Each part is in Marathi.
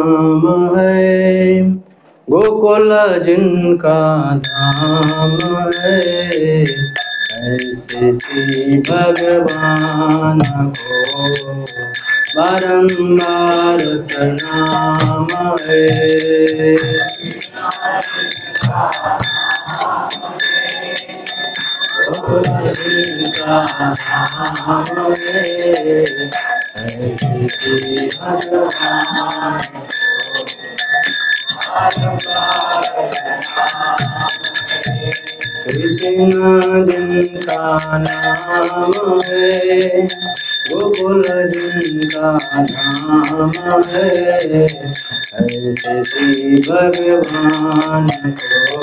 नाम है, गोकुल जिनका धाम है, ऐसे श्री भगवान को बारंबार प्रणाम है। गोकुल जिनका धाम है, ऐसे श्री भगवान कृष्ण जिनका नाम है, गोकुल जिनका नाम है, ऐसे श्री भगवान को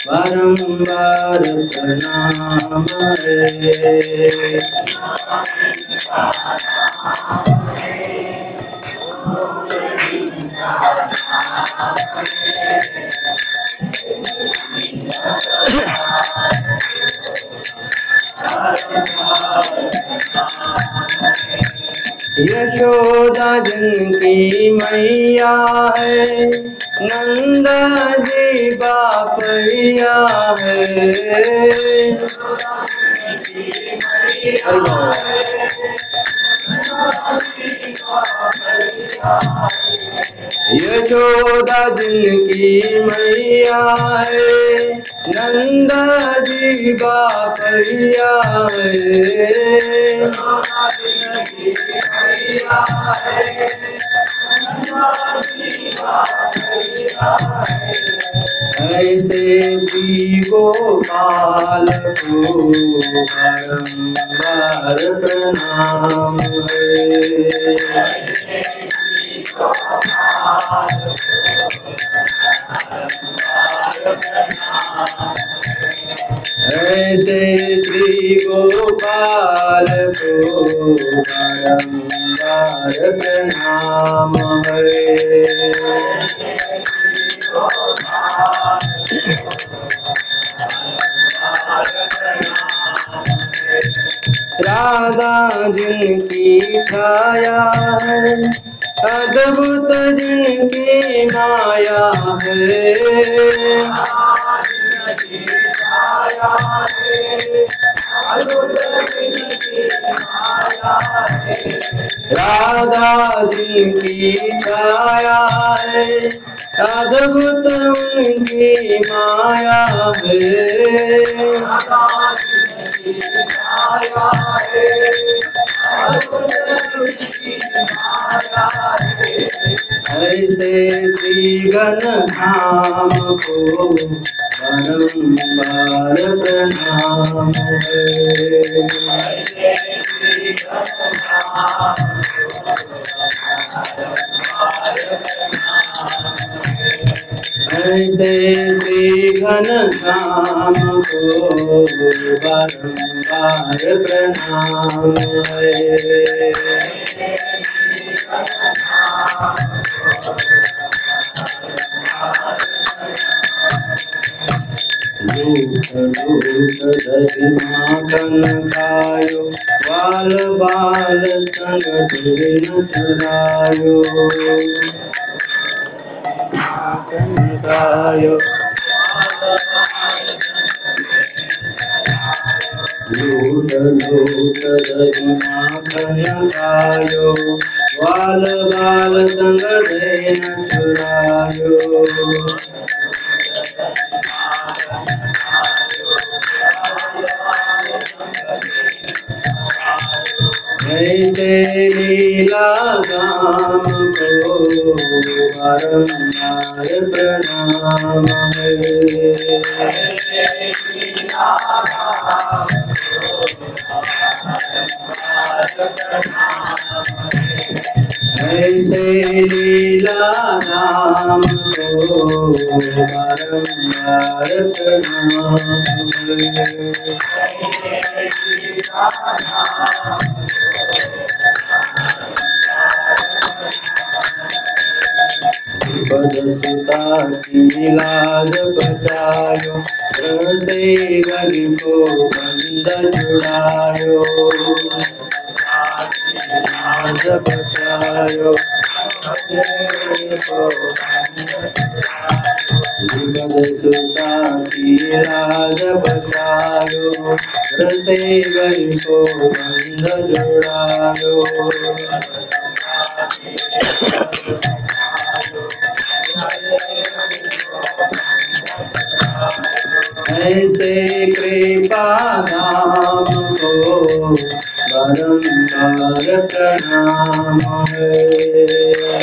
बारंबार प्रणाम है। यशोदा जिनकी मैया है, नंद जी बापैया है। यशोदा जिनकी मैया है, नंद जी बापैया है। ऐसे श्री गोपाल को बारंबार प्रणाम है। ऐसे श्री गोपाल को बारंबार प्रणाम है। राधा जिनकी छाया है, अद्भुत जिनकी माया है। राधा जिनकी छाया है, अद्भुत उनकी माया है। ऐसे श्री घनश्याम को बारंबार प्रणाम है। ऐसे श्री घनश्याम को बारंबार प्रणाम है। लूट लूट दधि माखन खायो, बाल बाल संग दिन चुरायो। माखन खायो, लूट लूट दधि माखन खायो, बाल बाल संग दिन चुरायो। ऐसे लीला गाम को बारंबार प्रणाम है। ऐसे लीला गाम को बारंबार प्रणाम है। पदसुता की लाज बचायो, से गल को बंद छुड़ायो। लाज बचायो विपद सुता की लाज बचायो रसे गई को बंध जुड़ायो ऐसे कृपा धाम को बारंबार प्रणाम है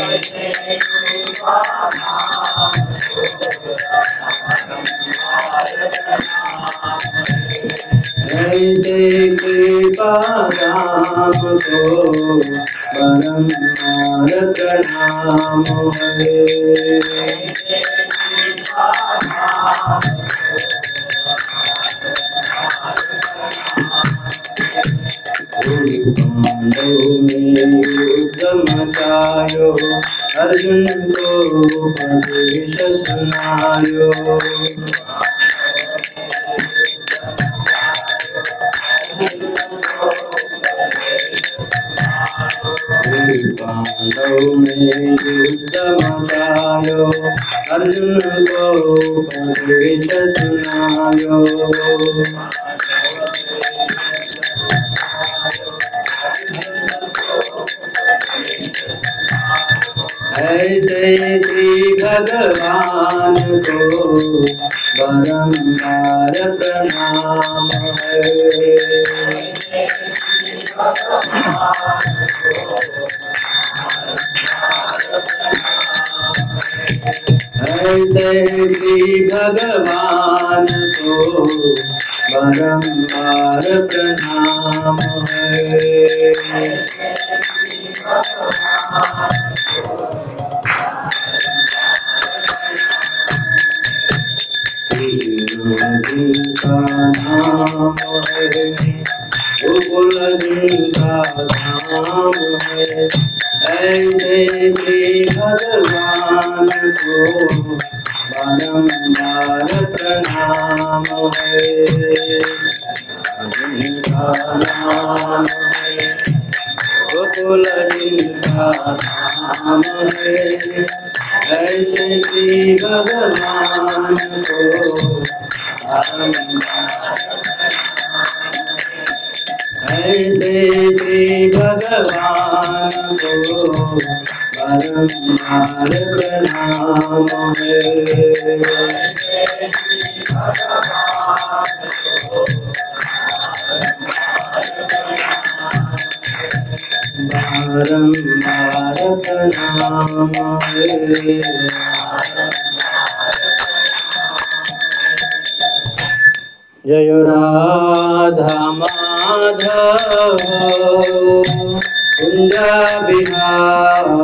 ऐसे कृपा धाम को बारंबार प्रणाम है पांडव में युद्ध मचायो अर्जुन को उपदेश सुनायो पांडव में युद्ध मचायो अर्जुन को उपदेश सुनायो ऐसे श्री भगवान को बारंबार प्रणाम है ऐसे श्री भगवान को बारंबार प्रणाम है जिनका नाम है गोकुल जिनका धाम है ऐसे श्री भगवान को बारंबार प्रणाम है जिनका नाम है गोकुल जिनका धाम है ऐसे श्री भगवान को ऐसे श्री भगवान को बारंबार प्रणाम है बारंबार प्रणाम है जय राधा माधव कुंज बिहारी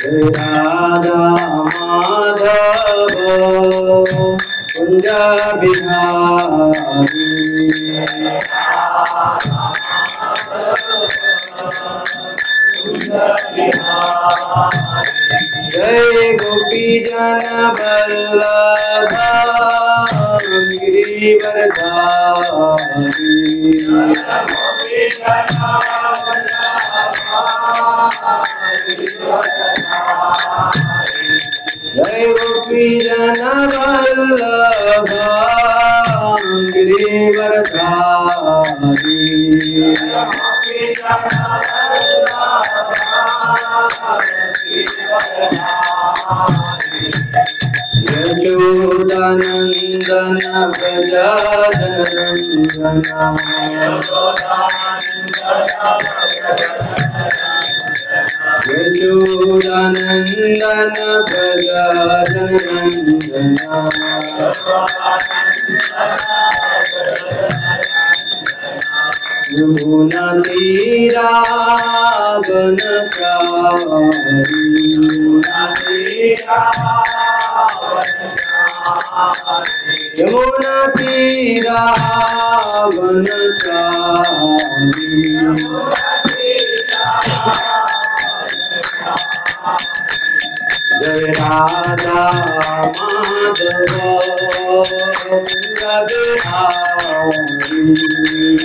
जय राधा माधव कुंज बिहारी जय गोपी जन वल्लभ गिरिवरधारी जय गोपी जन वल्लभ गिरिवरधारी यशोदानंदन यशोदानंदन यमुना तीरा बनचारी यमुना तीरा बनचारी जय राधा माधव बिहारी।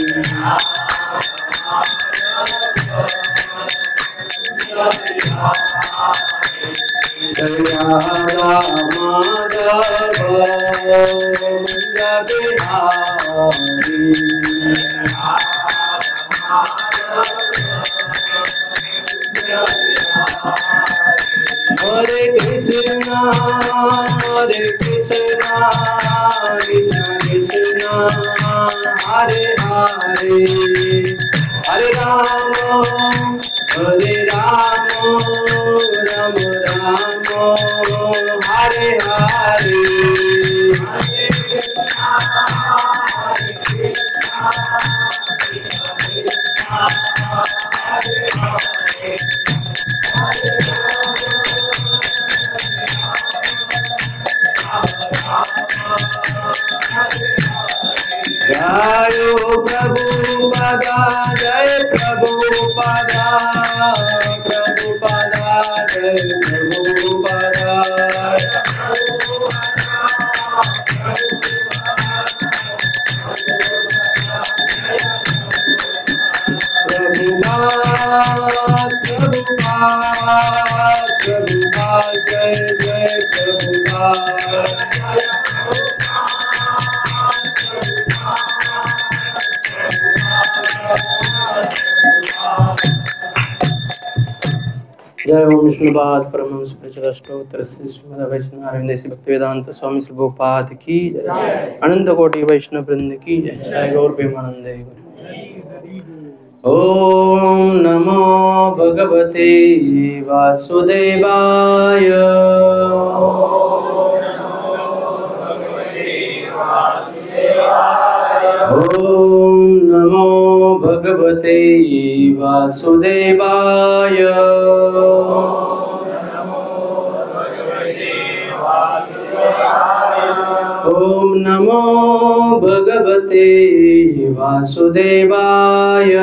जय राधा माधव बिहारी। हरे कृष्णा कृष्ण कृष्ण हरे हरे, हरे राम राम राम हरे हरे। जय प्रभुपदा जय प्रभुपदा, प्रभुपदा जय प्रभुपदा। प्रभुपाद प्रभुपाद प्रभुपाद जय जय प्रभुपाद। जय ओम विष्णुपाद परमहंस प्रचरष्टोत्तर श्रीमद् वैष्णव देसी भक्तिवेदांत स्वामी श्री प्रभुपाद की जय, अनंत कोटि वैष्णव वृंद की जय, जय गौर प्रेमानंद। ओम नमो भगवते वासुदेवाय। ओम नमो भगवते वासुदेवाय। ओम नमो भगवते वासुदेवाय।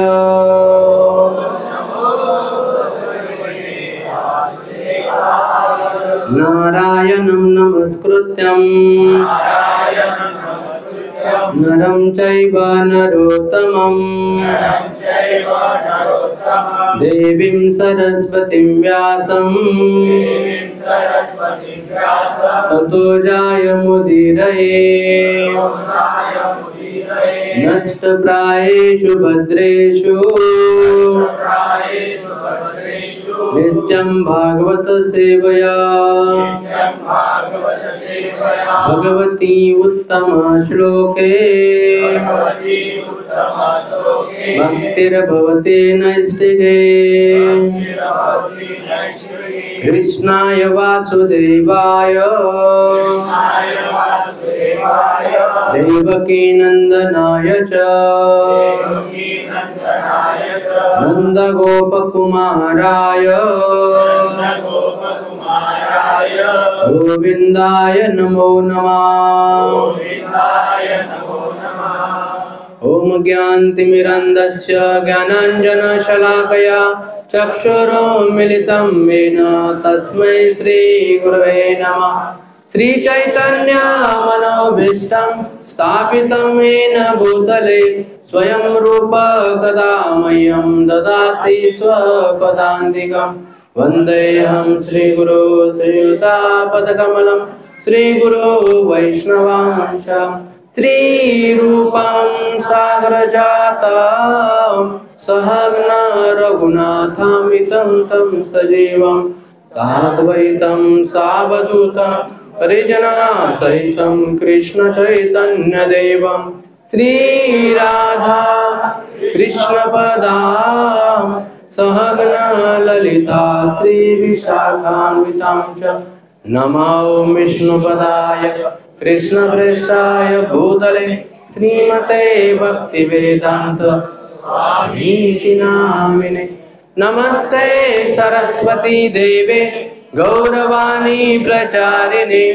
नारायणं नमस्कृत्यं नरं चैव नरोत्तमं देवीं सरस्वतीं व्यासं ततो जायमुदीरये। नष्टप्रायेषु भद्रेषु नित्यं भागवत सेवया भगवती उत्तम श्लोके भक्तिर्भवते नैष्टिके। कृष्णाय वासुदेवाय देवकी नंदनाय च नंदगोपकुमाराय गोविंदाय नमो नमः। ओम ज्ञानतिमिरन्धस्य ज्ञानाञ्जनशलाकया चक्षुरुन्मिलितं येन तस्मै श्रीगुरवे नमः। श्रीचैतन्यमनोभीष्टं स्थापितं येन भूतले स्वयं रूप कदा मह्यं ददाति स्वपदान्तिकम्। वन्देऽहं श्रीगुरो श्रीयुतापदकमलं श्रीगुरो वैष्णवांश श्रीरूपां सागरजातं सहगना रघुनाथामितं तं सजीवं साद्वैतं सावधूतं परिजना सहितं कृष्ण चैतन्य देवं श्रीराधा कृष्णपदां सहगना ललिता श्रीविशाखान्वितां च। नमो विष्णुपदाय कृष्णप्रेष्ठाय भूतले श्रीमते भक्तिवेदान्त स्वामीति नामिने। नमस्ते सरस्वती देवे गौरवाणी प्रचारिणे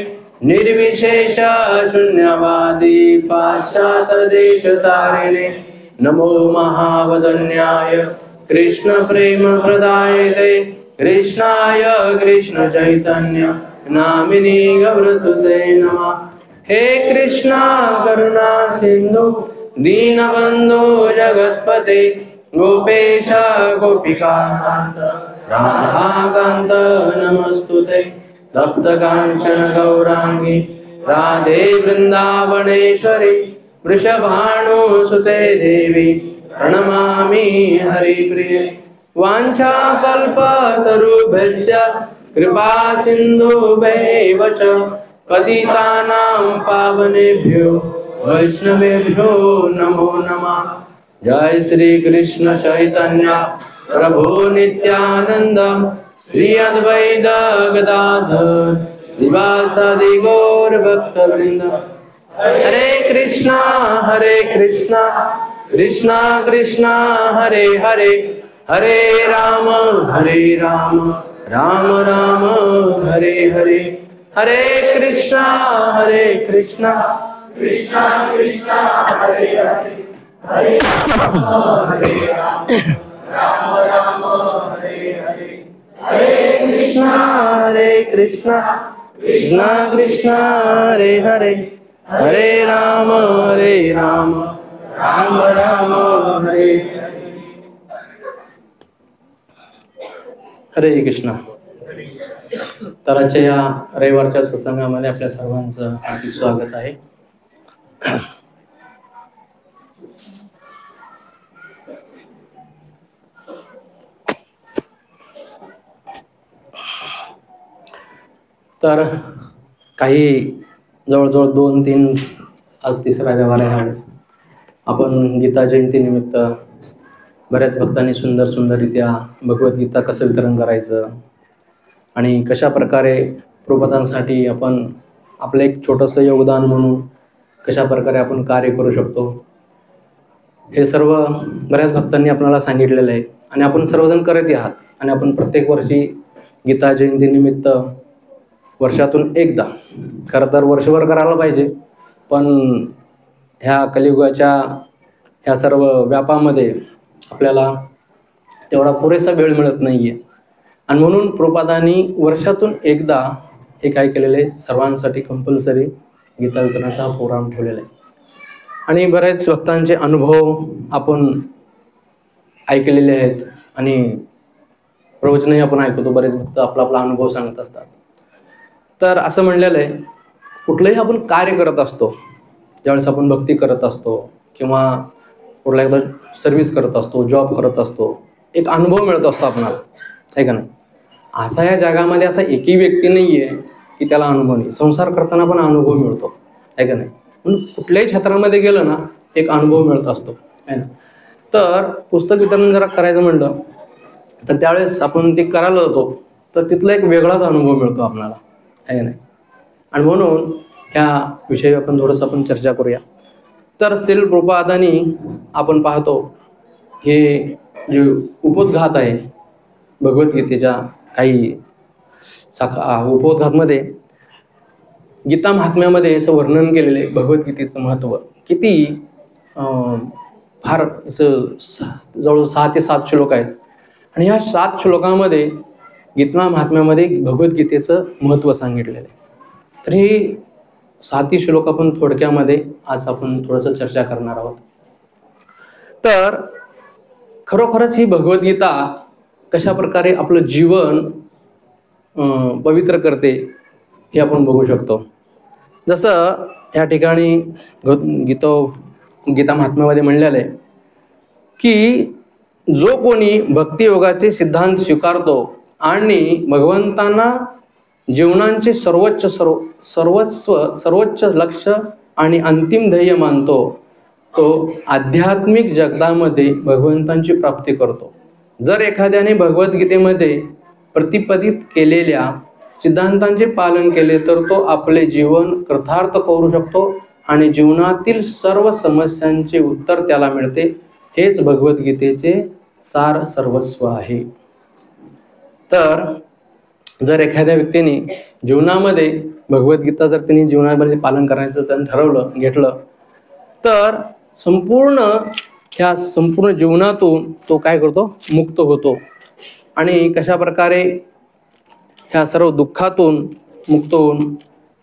निर्विशेष शून्यवादी पाश्चात्यदेशतारिणे। नमो महावदन्याय कृष्ण प्रेम प्रदायते कृष्णाय कृष्ण चैतन्य नामिने गौरतुसे नमः। हे कृष्णा करुणा सिंधु दीनबंधो जगत्पते गोपेश गोपिकान्त राधाकान्त नमस्तुते। तप्त कांचन गौरांगी राधे वृंदावनेश्वरी वृषभानुसुते देवी प्रणमामि हरिप्रिये। वाञ्छाकल्पतरुभ्यश्च कृपा सिन्धुभ्यैव च पतितानां पावनेभ्यो वैष्णवेभ्यो नमो नमः। जय श्री कृष्ण चैतन्य प्रभु नित्यानंद श्री अद्वैत गदाधर शिवासादि गौर भक्तवृंद। हरे कृष्णा कृष्णा कृष्णा हरे हरे, हरे राम राम राम हरे हरे। हरे कृष्णा कृष्णा कृष्णा हरे हरे, हरे राम राम हरे हरे। हरे कृष्णा कृष्णा कृष्णा हरे हरे, हरे राम राम राम हरे हरे। हरे कृष्णा। तर आजच्या या रविवारच्या सत्संगामध्ये आपल्या सर्वांचं हार्दिक स्वागत आहे। तर काही जवळजवळ 2-3 आज तिसरा रविवार आहे यावेळेस आपण गीता जयंती निमित्त बऱ्याच भक्तांनी सुंदररित्या भगवद्गीता कसं वितरण करायचं आणि कशा प्रकारे प्रबोधनासाठी आपण आपलं एक छोटंसं योगदान म्हणून कशा प्रकारे आपण कार्य करू शकतो हे सर्व बऱ्याच भक्तांनी आपल्याला सांगितलेलं आहे आणि आपण सर्वजण करत आहात। आणि आपण प्रत्येक वर्षी गीता जयंती निमित्त वर्षातून एकदा, खरं तर वर्षभर करायला पाहिजे, पण ह्या कलियुगाच्या ह्या सर्व व्यापामध्ये आपल्याला तेवढा पुरेसा वेळ मिळत नाही आहे आणि म्हणून प्रभुपादांनी वर्षातून एकदा हे काय केलेलं आहे, सर्वांसाठी कंपल्सरी गीता वितरणाचा हा प्रोग्राम ठेवलेला आहे। आणि बरेच भक्तांचे अनुभव आपण ऐकलेले आहेत आणि प्रवचनही आपण ऐकतो, बरेच भक्त आपला अनुभव सांगत असतात। तर असं म्हणलेलं आहे, कुठलंही आपण कार्य करत असतो, ज्यावेळेस आपण भक्ती करत असतो किंवा कुठला एकदा सर्व्हिस करत असतो, जॉब करत असतो, एक अनुभव मिळत असतो आपल्याला, आहे का नाही? असा या जगामध्ये असा एकही व्यक्ती नाही आहे की त्याला अनुभव नाही। संसार करताना पण अनुभव मिळतो, आहे का नाही? म्हणून कुठल्याही क्षेत्रामध्ये गेलं ना एक अनुभव मिळत असतो, आहे ना? तर पुस्तक वितरण जरा करायचं म्हणलं तर त्यावेळेस आपण ते करायला जातो तर तिथला एक वेगळाच अनुभव मिळतो आपल्याला, आहे नाही? आणि म्हणून ह्या विषयी आपण चर्चा करूया। तर श्रील प्रभुपादांनी आपण पाहतो हे जे उपोद्घात आहे भगवद्गीतेच्या काही उपोद्घातमध्ये गीता महात्म्यामध्ये असं वर्णन केलेले भगवद्गीतेचं महत्त्व किती फार असं जवळ 6 ते 7 श्लोक आहेत आणि ह्या 7 श्लोकामध्ये गीता महात्म्यामध्ये भगवद्गीतेचं महत्त्व सांगितलेलं आहे। तर ही 7 श्लोक आपण थोडक्यामध्ये आज आपण थोडंसं चर्चा करणार आहोत। तर खरोखरच ही भगवद्गीता कशा प्रकारे आपलं जीवन पवित्र करते हे आपण बघू शकतो। जसं या ठिकाणी गीता महात्म्यामध्ये म्हणलेलं आहे की जो कोणी भक्तियोगाचे सिद्धांत स्वीकारतो आणि भगवंतांना जीवनाचे सर्वोच्च लक्ष्य आणि अंतिम ध्येय मानतो तो आध्यात्मिक जगतामध्ये भगवंतांची प्राप्ती करतो। जर एखाद्याने भगवद्गीतेमध्ये प्रतिपादित केलेल्या सिद्धांतांचे पालन केले तर तो आपले जीवन कृतार्थ करू शकतो आणि जीवनातील सर्व समस्यांचे उत्तर त्याला मिळते। हेच भगवद्गीतेचे सार सर्वस्व आहे। तर जर एखाद्या व्यक्तीने जीवनामध्ये भगवद्गीता जर त्यांनी जीवनामध्ये पालन करायचं त्यानं घेतलं तर संपूर्ण जीवनातून तो काय करतो, मुक्त होतो आणि कशा प्रकारे ह्या सर्व दुःखातून मुक्त होऊन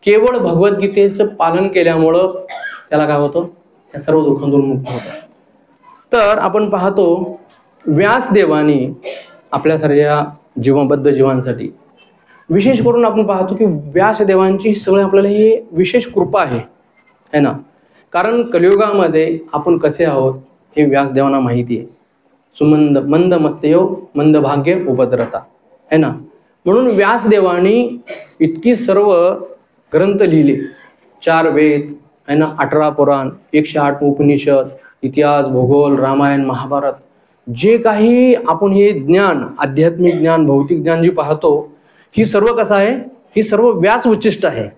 केवळ भगवद्गीतेचं पालन केल्यामुळं त्याला काय होतं, ह्या सर्व दुःखातून मुक्त होतं. तर आपण पाहतो व्यासदेवानी आपल्यासारख्या जीवबद्ध जीवांसाठी विशेष करून आपण पाहतो की व्यासदेवांची सगळे आपल्याला ही विशेष कृपा आहे ना. कारण कलियुगामध्ये आपण कसे आहोत हे व्यासदेवांना माहिती आहे. सुमंद मंद मत्तयो मंद भाग्य उपद्रता है ना. म्हणून व्यासदेवानी इतकी सर्व ग्रंथ लिहिले, 4 वेद है ना, 18 पुराण, 108 उपनिषद, इतिहास, भूगोल, रामायण, महाभारत, जे काही आपण हे ज्ञान, आध्यात्मिक ज्ञान, भौतिक ज्ञान जे पाहतो, ही सर्व कसं आहे, ही सर्व व्यास उच्चिष्ट आहे.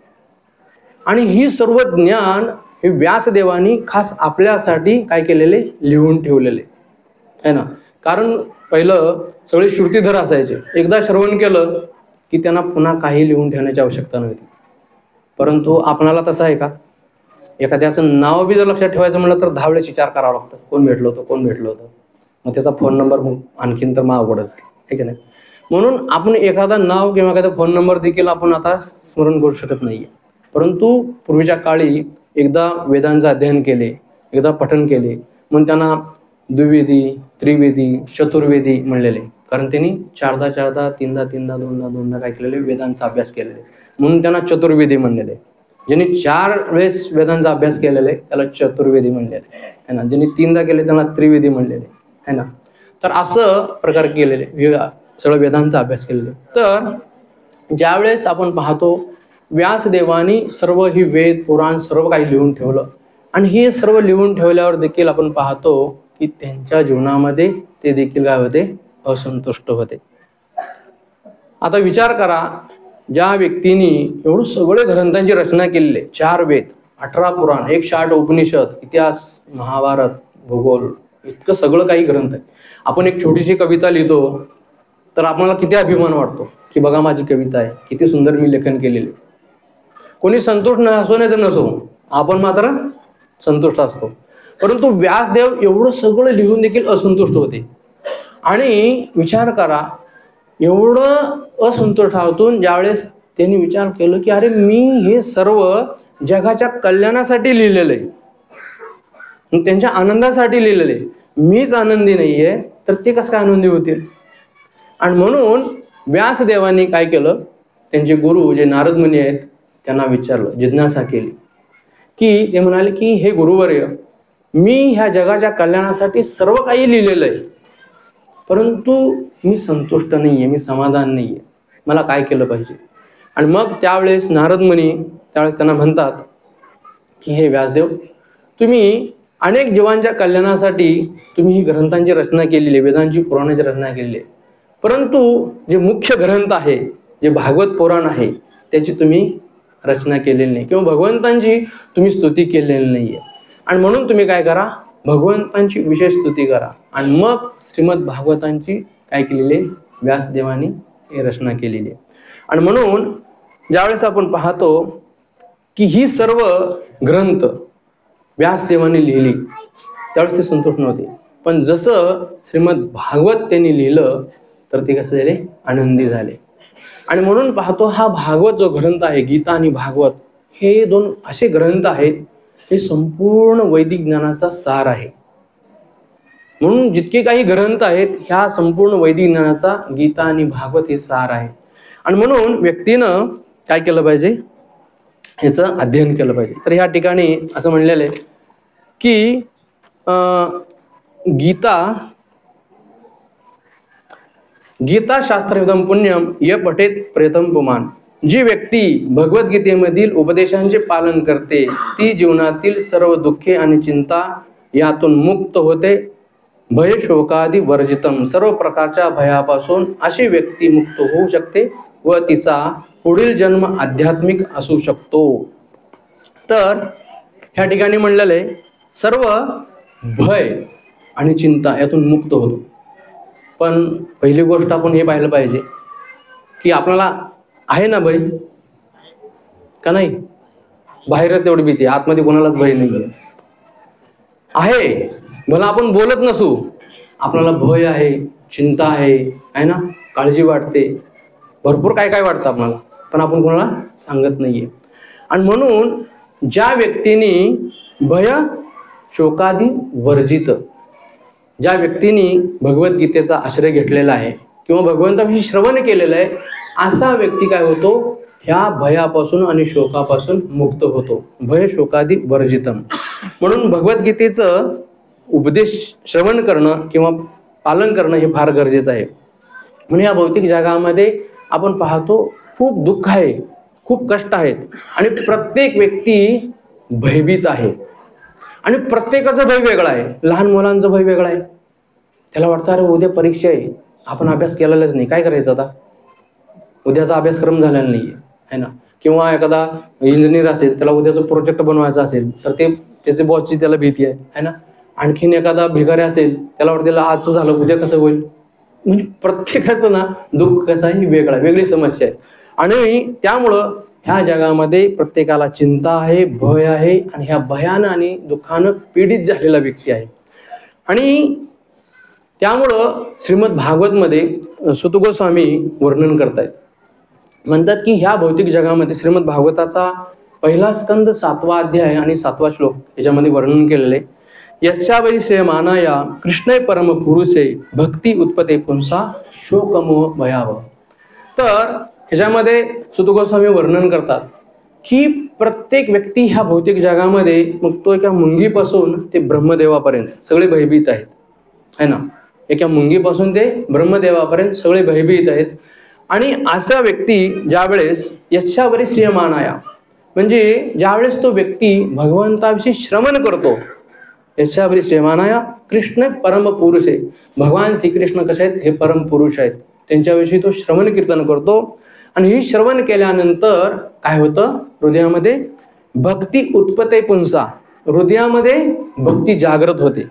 आणि ही सर्व ज्ञान हे व्यासदेवानी खास आपल्यासाठी काय केलेले, लिहून ठेवलेले आहे ना. कारण पहिलं सगळे श्रुतीधर असायचे, एकदा श्रवण केलं की त्यांना पुन्हा काही लिहून ठेवण्याची आवश्यकता नव्हती. परंतु आपणाला तसं आहे का, एखाद्याचं नाव बी जर लक्षात ठेवायचं म्हटलं तर 10 वेळेस विचार करावा लागतं, कोण भेटलं होतं, मग त्याचा फोन नंबर आणखीन तर मग अवघडच आहे की नाही. म्हणून आपण एखादा नाव किंवा एखादा फोन नंबर देखील आपण आता स्मरण करू शकत नाहीये. परंतु पूर्वीच्या काळी एकदा वेदांचं अध्ययन केले, एकदा पठण केले, मग त्यांना द्विवेदी, त्रिवेदी, चतुर्वेदी म्हणलेले. कारण त्यांनी 4दा, 3दा, 2दा काय केलेले, वेदांचा अभ्यास केलेले, म्हणून त्यांना चतुर्वेदी म्हणलेले. ज्यांनी 4 वेळेस वेदांचा अभ्यास केलेले त्याला चतुर्वेदी म्हणलेले है ना. ज्यांनी 3दा केले त्यांना त्रिवेदी म्हणलेले है ना. तर असं प्रकार केलेले, सगळं वेदांचा अभ्यास केलेले. तर ज्यावेळेस आपण पाहतो व्यासदेवानी सर्व ही वेद पुराण सर्व काही लिहून ठेवलं, आणि हे सर्व लिहून ठेवल्यावर देखील आपण पाहतो की त्यांच्या जीवनामध्ये ते देखील काय होते, असंतुष्ट होते. आता विचार करा, ज्या व्यक्तीने एवढं सगळे ग्रंथांची रचना केलेली, 4 वेद, 18 पुराण, 108 उपनिषद, इतिहास, महाभारत, भूगोल, इतकं सगळं काही ग्रंथ आहे. आपण एक छोटीशी कविता लिहितो तर आपल्याला किती अभिमान वाटतो की बघा माझी कविता आहे, किती सुंदर मी लेखन केलेले. कोणी संतुष्ट असो नाही तर नसो, आपण मात्र संतुष्ट असतो. परंतु व्यासदेव एवढं सगळं लिहून देखील असंतुष्ट होते. आणि विचार करा, एवढं असंतोषातून ज्यावेळेस त्यांनी विचार केलं की अरे मी हे सर्व जगाच्या कल्याणासाठी लिहिलेलं आहे, त्यांच्या आनंदासाठी लिहिलेलं आहे, मीच आनंदी नाहीये तर ते कसं काय आनंदी होतील. आणि म्हणून व्यासदेवांनी काय केलं, त्यांचे गुरु जे नारद मुनी आहेत त्यांना विचारलं, जिज्ञासा केली की ते म्हणाले की हे गुरुवर्य, मी ह्या जगाच्या कल्याणासाठी सर्व काही लिहिलेलं आहे, परंतु मी संतुष्ट नाहीये, मी समाधान नाहीये, मला काय केलं पाहिजे. आणि मग त्यावेळेस नारद मुनी त्यावेळेस त्यांना म्हणतात की हे व्यासदेव, तुम्ही अनेक जीवांच्या कल्याणासाठी तुम्ही ही ग्रंथांची रचना केलेली आहे, वेदांची पुराणाची रचना केलेली आहे, परंतु जे मुख्य ग्रंथ आहे, जे भागवत पुराण आहे, त्याची तुम्ही रचना केलेली नाही किंवा भगवंतांची तुम्ही स्तुती केलेली नाहीये. आणि म्हणून तुम्ही काय करा, भगवंतांची विशेष स्तुती करा. आणि मग श्रीमद भागवतांची काय केलेली, व्यासदेवानी हे रचना केलेली आहे. आणि म्हणून ज्यावेळेस आपण पाहतो की ही सर्व ग्रंथ व्यासदेवानी लिहिली त्यावेळेस ते संतुष्ट नव्हते, पण जसं श्रीमद भागवत त्यांनी लिहिलं तर ते कसे झाले, आनंदी झाले. आणि म्हणून पाहतो हा भागवत जो ग्रंथ आहे, गीता आणि भागवत, हे 2 असे ग्रंथ आहेत, हे संपूर्ण वैदिक ज्ञानाचा सार आहे. म्हणून जितके काही ग्रंथ आहेत ह्या संपूर्ण वैदिक ज्ञानाचा गीता आणि भागवत हे सार आहे. आणि म्हणून व्यक्तीनं काय केलं पाहिजे, ह्याचं अध्ययन केलं पाहिजे. तर ह्या ठिकाणी असं म्हणलेलं आहे की गीता शास्त्रविदम पुण्यम य पठेत प्रेतम पुमान. जी व्यक्ती भगवद्गीतेमधील उपदेशांचे पालन करते ती जीवनातील सर्व दुःखे आणि चिंता यातून मुक्त होते. भय शोकादी वर्जितम, सर्व प्रकारच्या भयापासून अशी व्यक्ती मुक्त होऊ शकते व तिचा पुढील जन्म आध्यात्मिक असू शकतो. तर ह्या ठिकाणी म्हणलेलं आहे सर्व भय आणि चिंता यातून मुक्त होतो. पण पहिली गोष्ट आपण हे पाहिलं पाहिजे की आपल्याला आहे ना भय का नाही. बाहेर तेवढी भीती, आतमध्ये कोणालाच भय नाही आहे. भला आपण बोलत नसू, आपल्याला भय आहे, चिंता आहे ना. काळजी वाटते, भरपूर काय काय वाटतं आपल्याला, पण आपण कोणाला सांगत नाहीये. आणि म्हणून ज्या व्यक्तीने भय शोकादी वर्जित, ज्या व्यक्तीने भगवद्गीतेचा आश्रय घेतलेला आहे किंवा भगवंताविषयी श्रवण केलेलं आहे, असा व्यक्ती काय होतो, ह्या भयापासून आणि शोकापासून मुक्त होतो. भय शोकादी वर्जितम. म्हणून भगवद्गीतेचं उपदेश श्रवण करणं किंवा पालन करणं हे फार गरजेचं आहे. म्हणून या भौतिक जगामध्ये आपण पाहतो खूप दुःख आहे, खूप कष्ट आहेत आणि प्रत्येक व्यक्ती भयभीत आहे आणि प्रत्येकाचं भय वेगळं आहे. लहान मुलांचं भय वेगळं आहे, त्याला वाटतं अरे उद्या परीक्षा आहे, आपण अभ्यास केलेलाच नाही, काय करायचं आता, उद्याचा अभ्यासक्रम झालेला नाही आहे ना. किंवा एखादा इंजिनियर असेल, त्याला उद्याचं प्रोजेक्ट बनवायचा असेल तर त्याची बॉसची त्याला भीती आहे ना. आणखीन एखादा भिकारी असेल, त्याला वाटतं त्याला आजचं झालं उद्या कसं होईल. म्हणजे प्रत्येकाचं ना दुःख कसं आहे, वेगळा, वेगळी समस्या आहे. आणि त्यामुळं ह्या जगामध्ये प्रत्येकाला चिंता आहे, भय आहे आणि ह्या भयानं आणि दुःखानं पीडित झालेला व्यक्ती आहे. आणि त्यामुळं श्रीमद भागवतमध्ये सुत गोस्वामी वर्णन करतायत, म्हणतात की ह्या भौतिक जगामध्ये श्रीमद भागवताचा पहिला स्कंद 7वा अध्याय आणि 7वा श्लोक याच्यामध्ये वर्णन केलेले, यस्या वै श्रेयमानाया कृष्णे परम पुरुषे भक्ती उत्पते पुंसा शोकमोह भयाव. तर ह्याच्यामध्ये सुत गोस्वामी वर्णन करतात की प्रत्येक व्यक्ती ह्या भौतिक जगामध्ये, मग तो एका मुंगीपासून ते ब्रह्मदेवापर्यंत सगळे भयभीत आहेत है ना. एका मुंगीपासून ते ब्रह्मदेवापर्यंत सगळे भयभीत आहेत. आणि असा व्यक्ती ज्यावेळेस यस्यावरी श्रेयमानाया, म्हणजे ज्यावेळेस तो व्यक्ती भगवंताविषयी श्रवण करतो, यस्यावरी श्रेयमानाया कृष्ण परम पुरुष आहे, भगवान श्रीकृष्ण कसे आहेत, हे परम पुरुष आहेत, त्यांच्याविषयी तो श्रवण कीर्तन करतो. आणि ही श्रवण केल्यानंतर काय होतं, हृदयामध्ये भक्ती उत्पते पुंसा, हृदयामध्ये भक्ती जागृत होते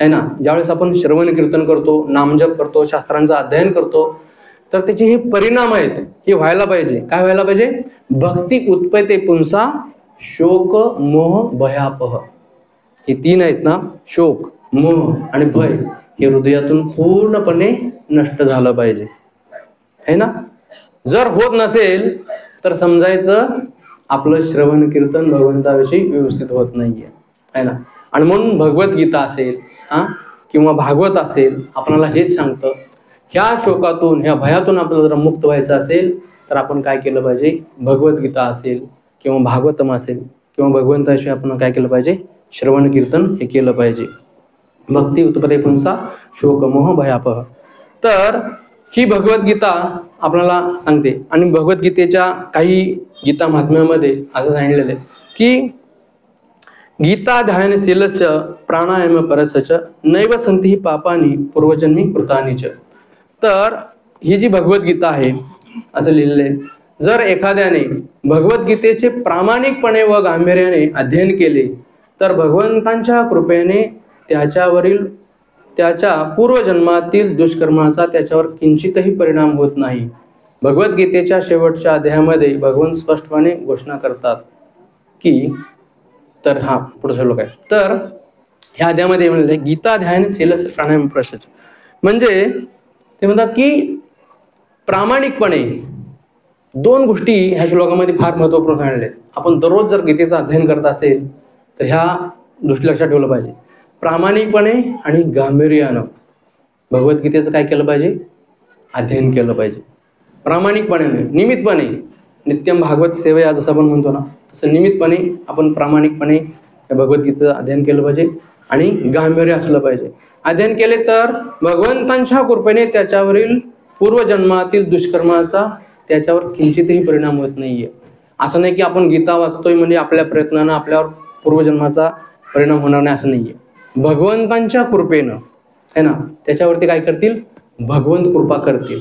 है ना. ज्यावेळेस आपण श्रवण कीर्तन करतो, नामजप करतो, शास्त्रांचं अध्ययन करतो, तर त्याचे हे परिणाम आहेत, हे व्हायला पाहिजे. काय व्हायला पाहिजे, भक्ती उत्पते पुंसा शोक मोह भयापह. हे 3 आहेत ना, शोक, मोह आणि भय, हे हृदयातून पूर्णपणे नष्ट झालं पाहिजे है ना. जर होत नसेल तर समजायचं आपलं श्रवण कीर्तन भगवंताविषयी व्यवस्थित होत नाहीये है ना. आणि म्हणून भगवद्गीता असेल किंवा भागवत असेल, आपल्याला हेच सांगतं, ह्या शोकातून, ह्या भयातून आपल्याला जर मुक्त व्हायचं असेल तर आपण काय केलं पाहिजे, भगवद्गीता असेल किंवा भागवतम असेल किंवा भगवंताविषयी आपण काय केलं पाहिजे, श्रवण कीर्तन हे केलं पाहिजे. भक्ती उत्पते पुंसा शोक मोह भयापह. तर ही भगवद्गीता आपल्याला सांगते. आणि भगवद्गीतेच्या काही गीता महात्म्यामध्ये असं सांगितलेलं आहे की गीता ध्यानशीलस्य प्राणायाम परसच नैव संती पापानी पूर्वजन्मी कृतानीच. तर ही जी भगवद्गीता आहे असं लिहिलेलं आहे, जर एखाद्याने भगवद्गीतेचे प्रामाणिकपणे व गांभीर्याने अध्ययन केले तर भगवंतांच्या कृपेने त्याच्या पूर्वजन्मातील दुष्कर्माचा त्याच्यावर किंचितही परिणाम होत नाही. भगवद्गीतेच्या शेवटच्या अध्यायामध्ये भगवंत स्पष्टपणे घोषणा करतात की, तर हा पुढचा श्लोक आहे, तर ह्या अध्यायामध्ये म्हणले गीता ध्यान शीलस्य प्राणायाम प्रशच, म्हणजे ते म्हणतात की प्रामाणिकपणे 2 गोष्टी ह्या श्लोकामध्ये फार महत्त्वपूर्ण सांगितले. आपण दररोज जर गीतेचं अध्ययन करत असेल तर ह्या गोष्टी लक्षात ठेवलं पाहिजे. प्रामाणिकपणे आणि गांभीर्यानं भगवद्गीतेचं काय केलं पाहिजे, अध्ययन केलं पाहिजे. प्रामाणिकपणे, नियमितपणे, नित्यम भागवत सेवया जसं आपण म्हणतो ना, तसं नियमितपणे आपण प्रामाणिकपणे भगवद्गीतेचं अध्ययन केलं पाहिजे आणि गांभीर्य असलं पाहिजे. अध्ययन केले तर भगवंतांच्या कृपेने त्याच्यावरील पूर्वजन्मातील दुष्कर्माचा त्याच्यावर किंचितही परिणाम होत नाहीये. असं नाही की आपण गीता वाचतोय म्हणजे आपल्या प्रयत्नानं आपल्यावर पूर्वजन्माचा परिणाम होणार नाही, असं नाहीये. भगवंतांच्या कृपेनं है ना, त्याच्यावरती काय करतील, भगवंत कृपा करतील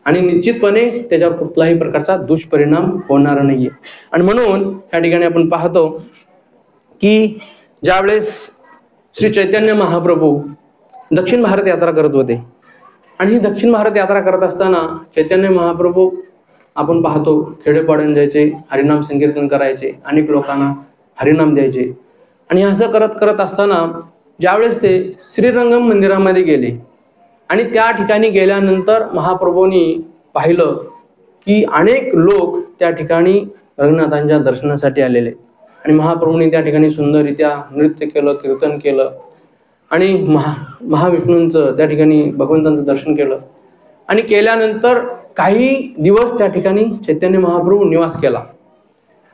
आणि निश्चितपणे त्याच्यावर कुठलाही प्रकारचा दुष्परिणाम होणार नाहीये. आणि म्हणून या ठिकाणी आपण पाहतो की ज्यावेळेस श्री चैतन्य महाप्रभू दक्षिण भारत यात्रा करत होते आणि ही दक्षिण भारत यात्रा करत असताना चैतन्य महाप्रभू आपण पाहतो खेडेपाड्यात जायचे, हरिनाम संकीर्तन करायचे, अनेक लोकांना हरिनाम द्यायचे. आणि असं करत करत असताना ज्यावेळेस ते श्रीरंगम मंदिरामध्ये गेले आणि त्या ठिकाणी गेल्यानंतर महाप्रभूंनी पाहिलं की अनेक लोक त्या ठिकाणी रंगनाथांच्या दर्शनासाठी आलेले आणि महाप्रभूंनी त्या ठिकाणी सुंदररित्या नृत्य केलं, कीर्तन केलं आणि महाविष्णूंचं त्या ठिकाणी भगवंतांचं दर्शन केलं. आणि केल्यानंतर काही दिवस त्या ठिकाणी चैतन्य महाप्रभू निवास केला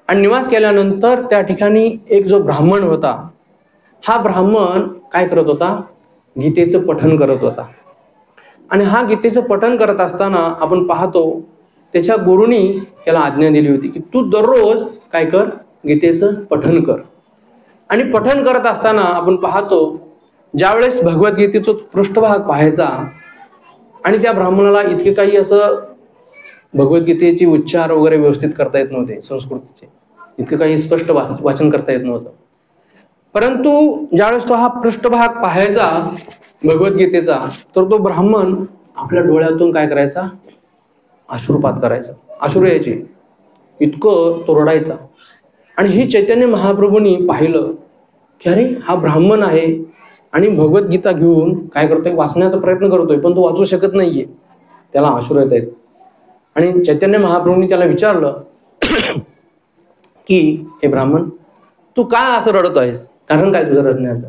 आणि निवास केल्यानंतर त्या ठिकाणी एक जो ब्राह्मण होता, हा ब्राह्मण काय करत होता, गीतेचं पठण करत होता. आणि हा गीतेचं पठण करत असताना आपण पाहतो त्याच्या गुरुनी त्याला आज्ञा दिली होती की तू दररोज काय कर, गीतेचं पठण कर. आणि पठण करत असताना आपण पाहतो ज्यावेळेस भगवद्गीतेचा पृष्ठभाग पाहायचा आणि त्या ब्राह्मणाला इतके काही असं भगवद्गीतेचे उच्चार वगैरे व्यवस्थित करता येत नव्हते, संस्कृतीचे इतकं काही स्पष्ट वाचन करता येत नव्हतं. परंतु ज्यावेळेस तो हा पृष्ठभाग पाहायचा भगवद्गीतेचा, तर तो ब्राह्मण आपल्या डोळ्यातून काय करायचा, अश्रुपात करायचा, अश्रू यायचे, इतकं तो रडायचा. आणि ही चैतन्य महाप्रभूंनी पाहिलं की अरे हा ब्राह्मण आहे आणि भगवद्गीता घेऊन काय करतोय, वाचण्याचा प्रयत्न करतोय, पण तो वाचू शकत नाहीये, त्याला अश्रू येत आहेत. आणि चैतन्य महाप्रभूंनी त्याला विचारलं की हे ब्राह्मण, तू का असं रडत आहेस, कारण काय तुझं रडण्याचं?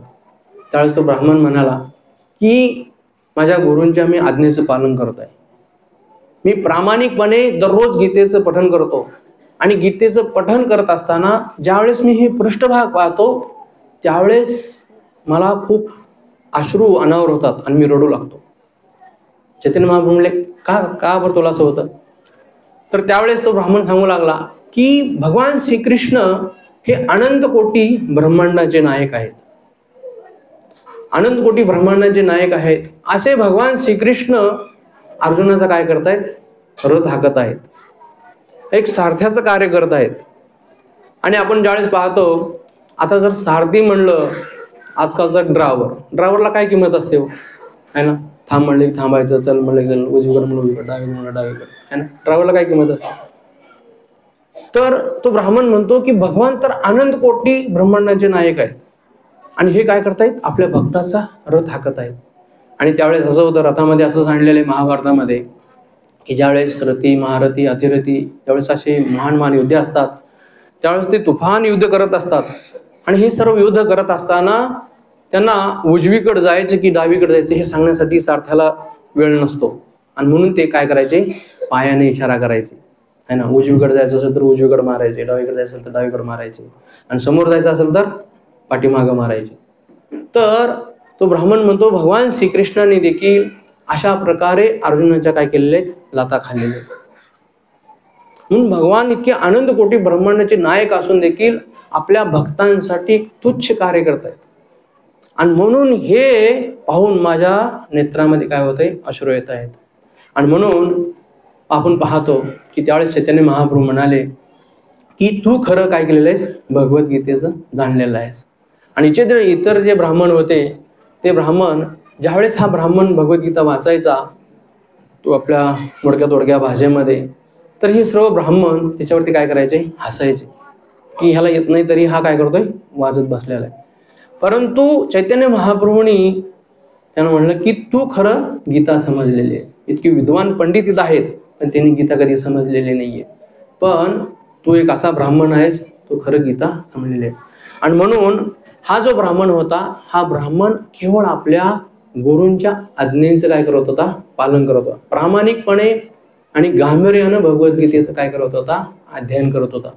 त्यावेळेस तो ब्राह्मण म्हणाला की माझ्या गुरूंच्या मी आज्ञेचं पालन करत आहे, मी प्रामाणिकपणे दररोज गीतेचं पठण करतो आणि गीतेचं पठण करत असताना ज्यावेळेस मी हे पृष्ठभाग पाहतो त्यावेळेस मला खूप अश्रू अनावर होतात आणि मी रडू लागतो. चैतन्य महाप्रभू म्हणले का बरं तुला असं होतं? तर त्यावेळेस तो ब्राह्मण सांगू लागला की भगवान श्रीकृष्ण हे अनंत कोटी ब्रह्मांडाचे नायक आहेत, अनंत कोटी ब्रह्मांडाचे नायक आहेत. असे भगवान श्रीकृष्ण अर्जुनाचं काय करतायत, रथ हाकत आहेत, एक सारथ्याचं कार्य करत आहेत. आणि आपण ज्यावेळेस पाहतो आता जर सारथी म्हणलं, आजकालचा ड्रायव्हरला काय किंमत असते हो, आहे ना? थांब म्हणले की थांबायचं, चल म्हणलं की चल, उजवीकडे म्हणलं उजवीकडे, डावीकडे म्हणलं डावीकडे, आहे ना? ड्रायव्हरला काय किंमत असते? तर तो ब्राह्मण म्हणतो की भगवान तर अनंत कोटी ब्रह्मांडाचे नायक आहेत आणि हे काय करतायत, आपल्या भक्ताचा रथ हाकत आहेत. आणि त्यावेळेस असं होतं, रथामध्ये असं सांगलेलं आहे महाभारतामध्ये की ज्यावेळेस रथी, महारथी, अतिरथी ज्यावेळेस असे महान महान युद्धे असतात त्यावेळेस ते तुफान युद्ध करत असतात. आणि हे सर्व युद्ध करत असताना त्यांना उजवीकडे जायचं की डावीकडे जायचं हे सांगण्यासाठी सारथ्याला वेळ नसतो. आणि म्हणून ते काय करायचे, पायाने इशारा करायचे, है ना? उजवीकडे जायचं असेल तर उजवीकडे मारायचे, डावीकडे जायचं असेल तर डावीकडे मारायचे, आणि समोर जायचं असेल तर पाठीमागं मारायचे. तर तो ब्राह्मण म्हणतो भगवान श्रीकृष्णाने देखील अशा प्रकारे अर्जुनाच्या काय केलेले, लाथा खाल्लेले. म्हणून भगवान इतके अनंत कोटी ब्रह्मांडाचे नायक असून देखील आपल्या भक्तांसाठी तुच्छ कार्य करतायत. आणि म्हणून हे पाहून माझ्या नेत्रामध्ये काय होतंय, अश्रू येत आहेत. आणि म्हणून आपण पाहतो की त्यावेळेस चैतन्य महाप्रभू म्हणाले की तू खरं काय केलेलं आहेस, भगवद्गीतेचं जाणलेलं आहेस. आणि इतर जे ब्राह्मण होते ते ब्राह्मण, ज्यावेळेस हा ब्राह्मण भगवद्गीता वाचायचा तो आपल्या मोडक्या तोडक्या भाषेमध्ये, तर हे सर्व ब्राह्मण त्याच्यावरती काय करायचे, हसायचे की ह्याला येत नाही तरी हा काय करतोय, वाजत बसलेला आहे. परंतु चैतन्य महाप्रभूंनी त्यांना म्हणलं की तू खरं गीता समजलेली आहे. इतकी विद्वान पंडित इथं आहेत पण त्यांनी गीता कधी समजलेली नाहीये, पण तू एक असा ब्राह्मण आहेस, तू खरं गीता समजलेली आहे. आणि म्हणून हा जो ब्राह्मण होता, हा ब्राह्मण केवळ आपल्या गुरूंच्या आज्ञेचं काय करत होता, पालन करत होता, प्रामाणिकपणे आणि गांभीर्यानं भगवद्गीतेचं काय करत होता, अध्ययन करत होता.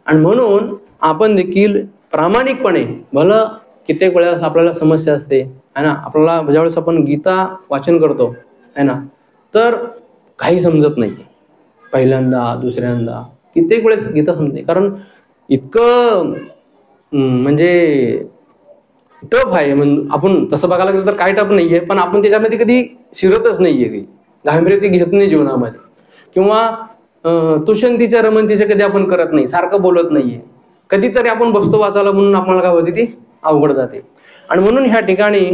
आणि म्हणून आपण देखील प्रामाणिकपणे, भलं कित्येक वेळेस आपल्याला समस्या असते, है ना, आपल्याला ज्यावेळेस आपण गीता वाचन करतो, है ना, तर काही समजत नाही, पहिल्यांदा दुसऱ्यांदा कित्येक वेळेस गीता समजते, कारण इतकं म्हणजे टफ आहे. म्हणजे आपण तसं बघायला गेलं तर काही टफ नाहीये, पण आपण त्याच्यामध्ये कधी शिरतच नाहीये, काही गांभीर्य ती घेत नाही जीवनामध्ये, किंवा तुषंतीच्या रमंतीच्या कधी आपण करत नाही, सारखं बोलत नाहीये. कधीतरी आपण बसतो वाचायला म्हणून आपल्याला काय होते, ती अवघड जाते. आणि म्हणून ह्या ठिकाणी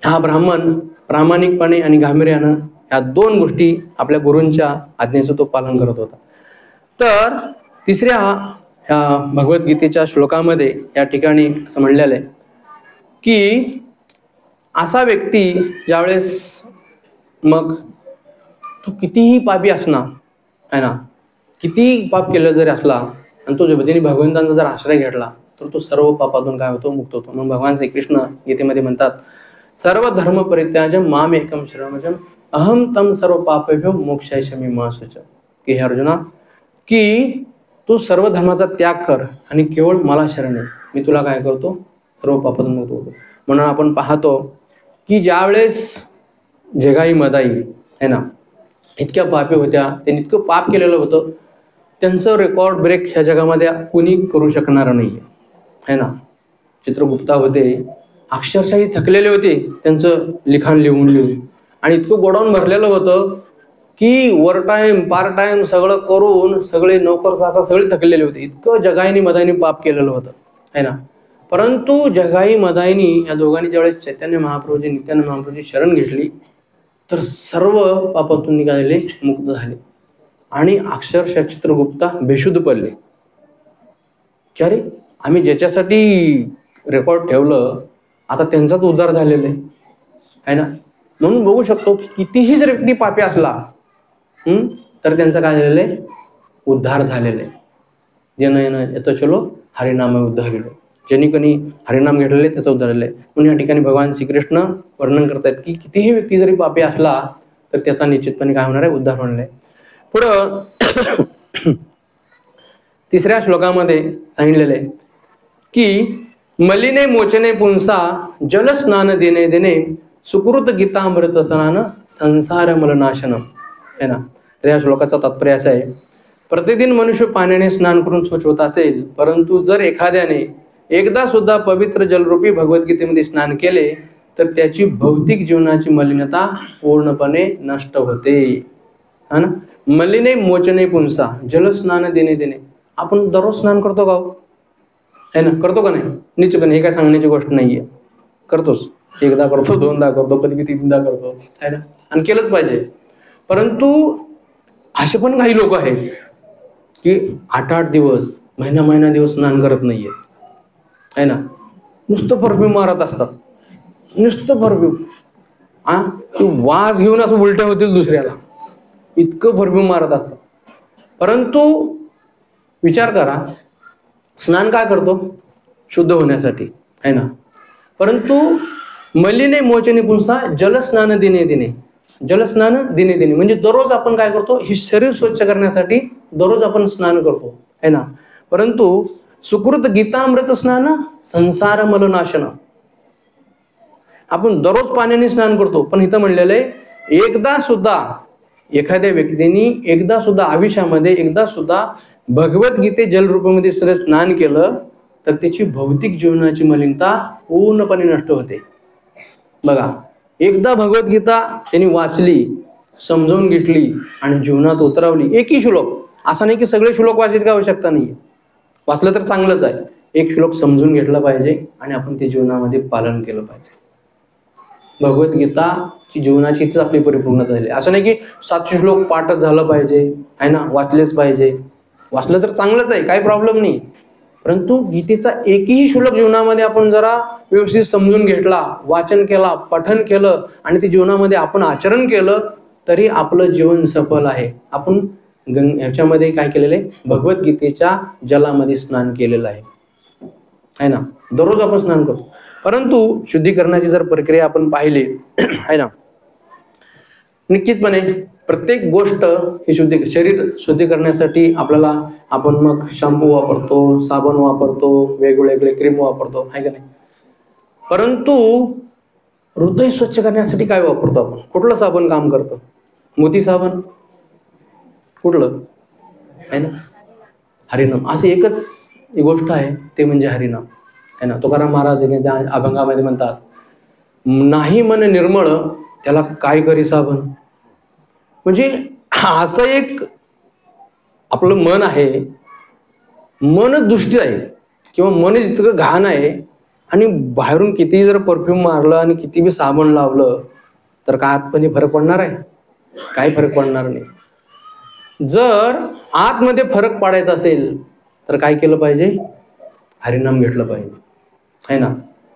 हा ब्राह्मण प्रामाणिकपणे आणि गांभीर्यानं ह्या दोन गोष्टी आपल्या गुरूंच्या आज्ञेचं तो पालन करत होता. तर तिसऱ्या ह्या भगवद्गीतेच्या श्लोकामध्ये या ठिकाणी असं म्हणलेलं आहे की असा व्यक्ती ज्यावेळेस मग तू कितीही पापी असणार आहे ना, किती पाप केलं जरी असला आणि तो जर भगवंतांचा जर आश्रय घेतला तर तो सर्व पापातून काय होतो, मुक्त होतो. म्हणून भगवान श्रीकृष्ण गीतेमध्ये म्हणतात, सर्व धर्म परित्याज्य माम एकम शरणमजम अहम तम सर्व पापेभ्यो मोक्षायशमी मासच. की हे अर्जुना, की तू सर्व धर्माचा त्याग कर आणि केवळ मला शरण ये, मी तुला काय करतो, सर्व पापातून मुक्त होतो. म्हणून आपण पाहतो की ज्यावेळेस जगाई मदाई आहे ना इतक्या पापी होत्या, त्यांनी इतकं पाप केलेलं होतं, त्यांचं रेकॉर्ड ब्रेक ह्या जगामध्ये कुणी करू शकणार नाही आहे ना. चित्रगुप्ता होते, अक्षरशः थकलेले होते त्यांचं लिखाण लिहून लिहून, आणि इतकं गोडाऊन भरलेलं होतं की ओव्हर टाइम पार्ट टाइम सगळं करून सगळे नोकर चाकर सगळे थकलेले होते. इतकं जगाईनी मदाईनी पाप केलेलं होतं आहे ना. परंतु जगाई मदाईनी या दोघांनी ज्यावेळेस चैतन्य महाप्रभूजी नित्यानंद महाप्रभूजी शरण घेतली तर सर्व पापातून निघालेले मुक्त झाले आणि अक्षरशः चित्रगुप्ता बेशुद्ध पडले. की अरे आम्ही ज्याच्यासाठी रेकॉर्ड ठेवलं आता त्यांचाच उद्धार झालेला आहे ना. म्हणून बघू शकतो की कितीही जर व्यक्ती पापी असला तर त्यांचं काय झालेलं आहे, उद्धार झालेलं आहे. ज्यानं येतो चलो हरिनाम उद्धारिलो, ज्यांनी कोणी हरिनाम घेतलेले त्याचा उद्धार झालेलं आहे. म्हणून या ठिकाणी भगवान श्रीकृष्ण वर्णन करतात की कितीही व्यक्ती जरी पापी असला तर त्याचा निश्चितपणे काय होणार आहे, उद्धार होणार आहे. पुढं तिसऱ्या श्लोकामध्ये सांगितलेलं आहे की मलिने मोचने पुंसा जल स्नान देणे देणे सुकृत गीतामृत स्नान संसार मलनाशनम है ना. तर या श्लोकाचा तात्पर्य असा आहे, प्रतिदिन मनुष्य पाण्याने स्नान करून स्वच्छ होत असेल, परंतु जर एखाद्याने एकदा सुद्धा पवित्र जलरूपी भगवद्गीतेमध्ये स्नान केले तर त्याची भौतिक जीवनाची मलिनता पूर्णपणे नष्ट होते है ना. मलिने मोचने पुंसा जल स्नान देणे देणे, आपण दररोज स्नान करतो का है ना, करतो का नाही, निश्चितपणे हे काय सांगण्याची गोष्ट नाहीये, करतोच. एकदा करतो, दोनदा करतो, कधी तीनदा करतो है ना, आणि केलंच पाहिजे. परंतु असे पण काही लोक आहेत की 8-8 दिवस महिना दिवस स्नान करत नाहीये है ना, नुसतं परफ्यूम मारत असतात, नुसतं परफ्यूम वास घेऊन असं उलट्या होतील दुसऱ्याला, इतकं परफ्यूम मारत असतात. परंतु विचार करा, स्नान काय करतो, शुद्ध होण्यासाठी है ना. परंतु मलिने मोचने पुंसा जलस्नान दिने दिने, जलस्नान दिने दिने म्हणजे दररोज आपण काय करतो, हे शरीर स्वच्छ करण्यासाठी दररोज आपण स्नान करतो है ना. परंतु सुकृत गीतामृत स्नान संसार मलनाशन, आपण दररोज पाण्याने स्नान करतो, पण इथं म्हणलेलं आहे एकदा सुद्धा एखाद्या व्यक्तीने एकदा सुद्धा आयुष्यामध्ये एकदा सुद्धा भगवद्गीते जलरूपामध्ये स्नान केलं तर त्याची भौतिक जीवनाची मलिनता पूर्णपणे नष्ट होते. बघा, एकदा भगवद्गीता त्यांनी वाचली, समजावून घेतली आणि जीवनात उतरवली, एकही श्लोक, असं नाही की सगळे श्लोक वाचायची आवश्यकता नाही, वाचलं तर चांगलंच आहे, एक श्लोक समजून घेतला पाहिजे आणि आपण ते जीवनामध्ये पालन केलं पाहिजे. भगवद्गीताची जीवनाचीच आपली परिपूर्णता झाली. असं नाही की 700 श्लोक पाठच झालं पाहिजे आहे ना, वाचलेच पाहिजे, वाचलं तर चांगलंच आहे, काही प्रॉब्लेम नाही. परंतु गीतेचा एकही श्लोक जीवनामध्ये आपण जरा व्यवस्थित समजून घेतला, वाचन केला, पठन केलं आणि ते जीवनामध्ये आपण आचरण केलं तरी आपलं जीवन सफल आहे. आपण ह्याच्यामध्ये काय केलेलं आहे, भगवद्गीतेच्या जलामध्ये स्नान केलेलं आहे ना. दररोज आपण स्नान करतो. परंतु शुद्धीकरणाची जर प्रक्रिया आपण पाहिली आहे ना, निश्चितपणे प्रत्येक गोष्ट ही शरीर शुद्धी करण्यासाठी आपल्याला आपण मग शॅम्पू वापरतो, साबण वापरतो, वेगवेगळे क्रीम वापरतो आहे का नाही. परंतु हृदय स्वच्छ करण्यासाठी काय वापरतो आपण, कुठलं साबण काम करतं, मोती साबण कुठलं आहे ना, हरिनाम. असे एकच गोष्ट आहे ते म्हणजे हरिनाम आहे ना. तुकाराम महाराज त्या अभंगामध्ये म्हणतात, नाही मन निर्मळ त्याला काय करी साबण. म्हणजे असं एक आपलं मन आहे, मन दुष्ट आहे किंवा मन जितकं घाण आहे आणि बाहेरून किती जर परफ्यूम मारलं आणि किती बी साबण लावलं तर काय आतमध्ये फरक पडणार आहे, काही फरक पडणार नाही. जर आतमध्ये फरक पाडायचा असेल तर काय केलं पाहिजे, हरिनाम घेतलं पाहिजे आहे ना.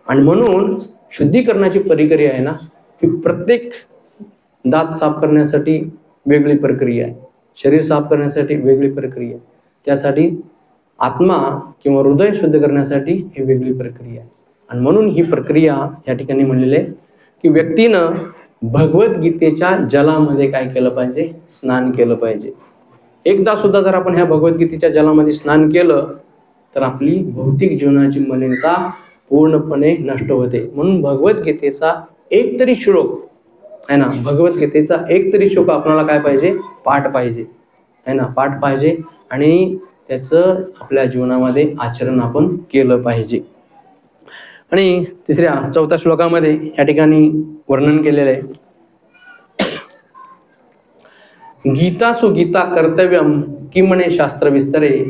आणि म्हणून शुद्धीकरणाची प्रक्रिया आहे ना, ही प्रत्येक दात साफ करण्यासाठी वेगळी प्रक्रिया आहे, शरीर साफ करण्यासाठी वेगळी प्रक्रिया आहे, त्यासाठी आत्मा किंवा हृदय शुद्ध करण्यासाठी ही वेगळी प्रक्रिया आहे. आणि म्हणून ही प्रक्रिया या ठिकाणी म्हणलेली आहे की व्यक्तीनं भगवद्गीतेच्या जलामध्ये काय केलं पाहिजे, स्नान केलं पाहिजे. एकदा सुद्धा जर आपण ह्या भगवद्गीतेच्या जलामध्ये स्नान केलं तर आपली भौतिक जीवनाची मलिनता पूर्णपणे नष्ट होते. म्हणून भगवद्गीतेचा एक तरी श्लोक आहे ना, भगवद्गीतेचा एक तरी श्लोक आपल्याला काय पाहिजे, पाठ पाहिजे आहे ना, पाठ पाहिजे आणि त्याचं आपल्या जीवनामध्ये आचरण आपण केलं पाहिजे. आणि चौथ्या श्लोकामध्ये या ठिकाणी वर्णन केलेलं आहे, गीता सुगीता कर्तव्यम किमणे शास्त्र विस्तरे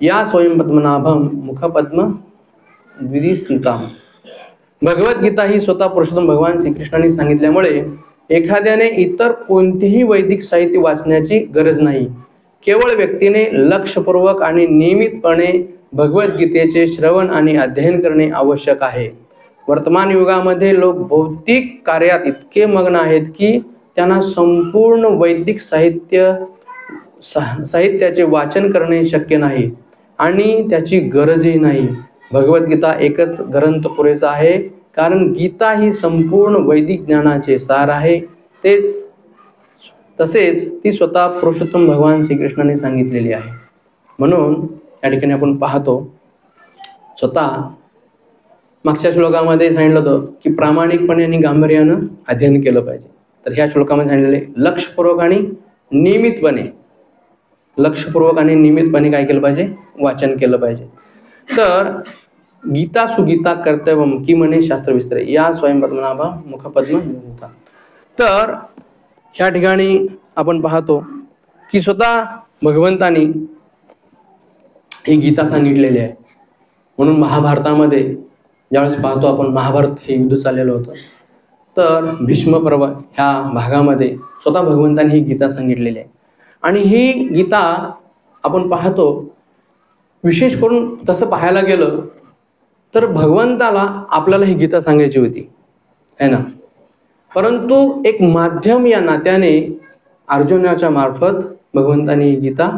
या स्वयंपद्मनाभम मुखपद्म द्विरीस्मृताम. भगवद्गीता ही स्वतः पुरुषोत्तम भगवान श्रीकृष्णांनी सांगितल्यामुळे एखाद्याने इतर कोणतेही वैदिक साहित्य वाचण्याची गरज नाही. केवळ व्यक्तीने लक्षपूर्वक आणि नियमितपणे भगवद्गीतेचे श्रवण आणि अध्ययन करणे आवश्यक आहे. वर्तमान युगामध्ये लोक भौतिक कार्यात इतके मग्न आहेत की त्यांना संपूर्ण वैदिक साहित्याचे वाचन करणे शक्य नाही आणि त्याची गरजही नाही. भगवद्गीता एकच ग्रंथ पुरेसा आहे, कारण गीता ही संपूर्ण वैदिक ज्ञानाचे सार आहे. तसेच ती स्वतः पुरुषोत्तम भगवान श्रीकृष्णाने सांगितलेली आहे. म्हणून या ठिकाणी आपण पाहतो, स्वतः मागच्या श्लोकामध्ये सांगितलं होतं की प्रामाणिकपणे आणि गांभीर्यानं अध्ययन केलं पाहिजे. तर ह्या श्लोकामध्ये सांगितलेले लक्षपूर्वक आणि नियमितपणे काय केलं पाहिजे, वाचन केलं पाहिजे. तर गीता सुगीता कर्तव्यम की म्हणे शास्त्र विस्तरे या स्वयंपद्मनाभा मुखपद्म होता. तर ह्या ठिकाणी आपण पाहतो की स्वतः भगवंतानी ही गीता सांगितलेली आहे. म्हणून महाभारतामध्ये ज्यावेळेस पाहतो आपण, महाभारत हे युद्ध चाललेलं होतं, तर भीष्म पर्व ह्या भागामध्ये स्वतः भगवंतानी ही गीता सांगितलेली आहे. आणि ही गीता आपण पाहतो, विशेष करून तसं पाहायला गेलं तर भगवंताला आपल्याला ही गीता सांगायची होती आहे ना, परंतु एक माध्यम या नात्याने अर्जुनाच्या मार्फत भगवंतानी ही गीता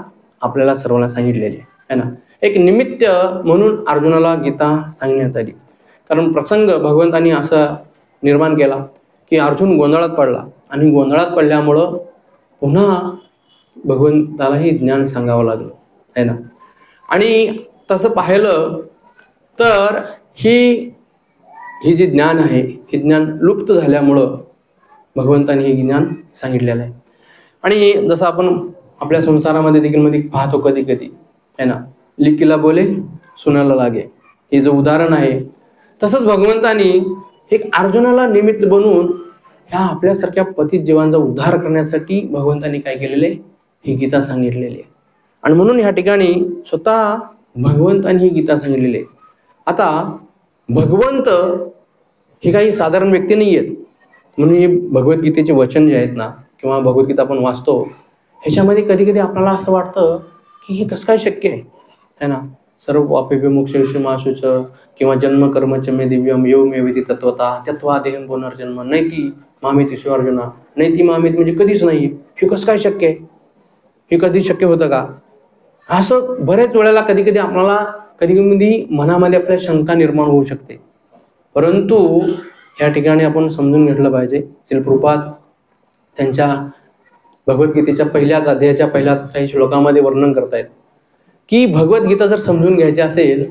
आपल्याला सर्वांना सांगितलेली आहे ना. एक निमित्त म्हणून अर्जुनाला गीता सांगण्यात आली, कारण प्रसंग भगवंतानी असा निर्माण केला की अर्जुन गोंधळात पडला आणि गोंधळात पडल्यामुळं पुन्हा भगवंतालाही ज्ञान सांगावं लागलं आहे ना. आणि तसं पाहिलं तर ही जी ज्ञान आहे हे ज्ञान लुप्त झाल्यामुळं भगवंतानी हे ज्ञान सांगितलेलं आहे. आणि जसं आपण आपल्या संसारामध्ये देखील मध्ये पाहतो कधी कधी आहे ना, लिकीला बोले सुनाला लागे, हे जे उदाहरण आहे, तसंच भगवंतानी एक अर्जुनाला निमित्त बनवून ह्या आपल्यासारख्या पतित जीवांचा उद्धार करण्यासाठी भगवंतानी काय केलेले, ही गीता सांगितलेली आहे. आणि म्हणून ह्या ठिकाणी स्वतः भगवंतानी ही गीता सांगितलेली आहे. आता भगवंत हे काही साधारण व्यक्ती नाही आहेत. म्हणून हे भगवद्गीतेचे वचन जे आहेत ना, किंवा भगवद्गीता आपण वाचतो, ह्याच्यामध्ये कधी कधी आपल्याला असं वाटतं की हे कसं काय शक्य आहे ना. सर्व पापेभ्यो मोक्षयिष्यति मा शुचः किंवा जन्म कर्मच मे दिव्यम यो मे वेति तत्वता तत्वादेहं पुनर्जन्म नैति मामेति अर्जुना, नैति मामेति म्हणजे कधीच नाही. हे कसं काय शक्य आहे, हे कधी शक्य होतं का, असं बऱ्याच वेळेला कधी कधी आपल्याला कधी मनामध्ये आपल्या शंका निर्माण होऊ शकते. परंतु या ठिकाणी आपण समजून घेतलं पाहिजे, श्री प्रभुपाद त्यांच्या भगवद्गीतेच्या पहिल्याच अध्यायाच्या पहिल्या काही श्लोकामध्ये वर्णन करतायत की भगवद्गीता जर समजून घ्यायची असेल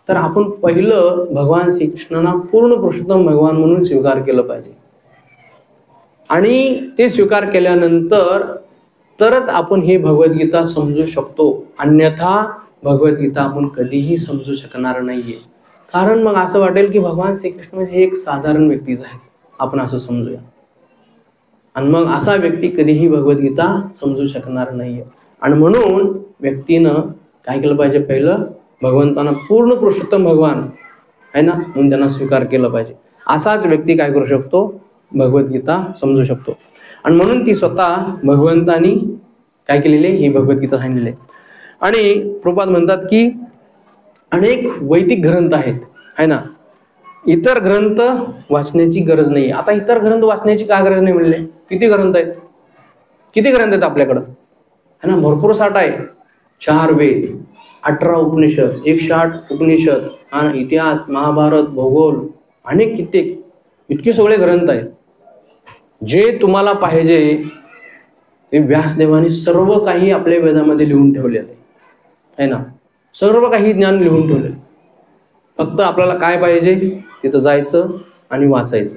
तर आपण पहिलं भगवान श्रीकृष्णांना पूर्ण पुरुषोत्तम भगवान म्हणून स्वीकार केलं पाहिजे. आणि ते स्वीकार केल्यानंतर तरच आपण ही भगवद्गीता समजू शकतो. अन्यथा भगवद्गीता आपण कधीही समजू शकणार नाहीये. कारण मग असं वाटेल की भगवान श्रीकृष्ण म्हणजे एक साधारण व्यक्तीच आहेत, आपण असं समजूया. आणि मग असा व्यक्ती कधीही भगवद्गीता समजू शकणार नाहीये. आणि म्हणून व्यक्तीनं काय केलं पाहिजे, पहिलं भगवंतांना पूर्ण पुरुषोत्तम भगवान आहे ना म्हणून त्यांना स्वीकार केलं पाहिजे. असाच व्यक्ती काय करू शकतो, भगवद्गीता समजू शकतो. आणि म्हणून ती स्वतः भगवंतानी काय केलेली, ही भगवद्गीता सांगितलेली आहे. आणि प्रभुपाद म्हणतात की अनेक वैदिक ग्रंथ आहेत है ना, इतर ग्रंथ वाचण्याची गरज नाही. आता इतर ग्रंथ वाचण्याची का गरज नाही म्हणले, किती ग्रंथ आहेत, किती ग्रंथ आहेत आपल्याकडं, है ना. भरपूर साठा आहे. 4 वेद, 18 उपनिषद, 108 उपनिषद, आणि इतिहास, महाभारत, भूगोल, अनेक कित्येक इतके सगळे ग्रंथ आहेत. जे तुम्हाला पाहिजे ते व्यासदेवाने सर्व काही आपल्या वेदामध्ये लिहून ठेवलेलं आहे ना. सर्व काही ज्ञान लिहून ठेवलेलं. फक्त आपल्याला काय पाहिजे, तिथं जायचं आणि वाचायचं,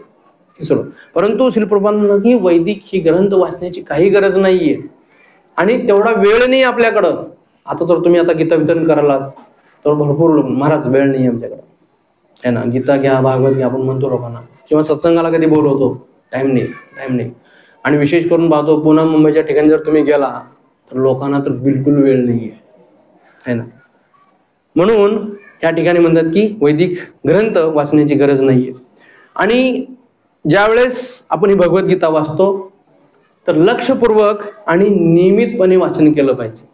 हे सर्व. परंतु श्री प्रभुपादांना की वैदिक ही ग्रंथ वाचण्याची काही गरज नाहीये आणि तेवढा वेळ नाही आपल्याकडं. आता तर तुम्ही आता गीता वितरण करायला तर भरपूर लोक, महाराज वेळ नाही आमच्याकडं, है ना. गीता घ्या, भागवत घ्या आपण म्हणतो लोकांना, किंवा सत्संगाला कधी बोलवतो, टाइम नाही. आणि विशेष करून पाहतो पुणे मुंबईच्या ठिकाणी जर तुम्ही गेला तर लोकांना तर बिलकुल वेळ नाही आहे ना. म्हणून या ठिकाणी म्हणतात की वैदिक ग्रंथ वाचण्याची गरज नाहीये. आणि ज्यावेळेस आपण ही भगवद्गीता वाचतो तर लक्षपूर्वक आणि नियमितपणे वाचन केलं पाहिजे.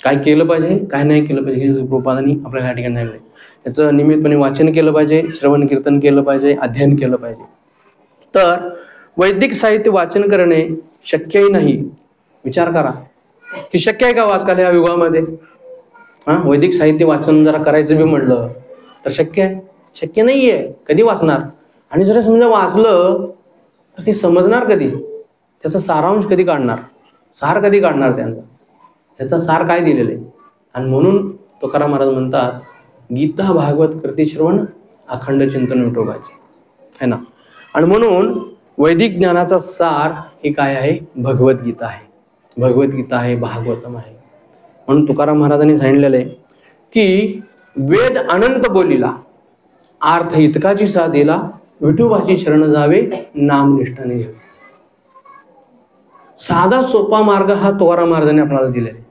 काय केलं पाहिजे, काय नाही केलं पाहिजे, हे प्रभुपादांनी आपल्याला या ठिकाणी सांगितलंय. याचं नियमितपणे वाचन केलं पाहिजे, श्रवण कीर्तन केलं पाहिजे, अध्ययन केलं पाहिजे. तर वैदिक साहित्य वाचन करणे शक्यही नाही. विचार करा की शक्य आहे का आजकाल या युगामध्ये वैदिक साहित्य वाचन जरा करायचं बी म्हटलं तर शक्य आहे? शक्य नाहीये. कधी वाचणार? आणि जर समजा वाचलं तर ते समजणार कधी? त्याचा सारांश कधी काढणार? सार कधी काढणार त्यांचा? त्याचा सार काय दिलेलं आहे? आणि म्हणून तुकाराम महाराज म्हणतात, गीता भागवत करते श्रवण, अखंड चिंतन विठोबाचे, है ना. आणि म्हणून वैदिक ज्ञानाचा सार हे काय आहे? भगवद्गीता आहे. भगवद्गीता आहे, भागवतम आहे. म्हणून तुकाराम महाराजांनी सांगितलेलं आहे की वेद अनंत बोलीला, अर्थ इतकाची साधीला, विठोबाची शरण जावे, नामनिष्ठाने घ्यावे. साधा सोपा मार्ग हा तुकाराम महाराजांनी आपल्याला दिलेला आहे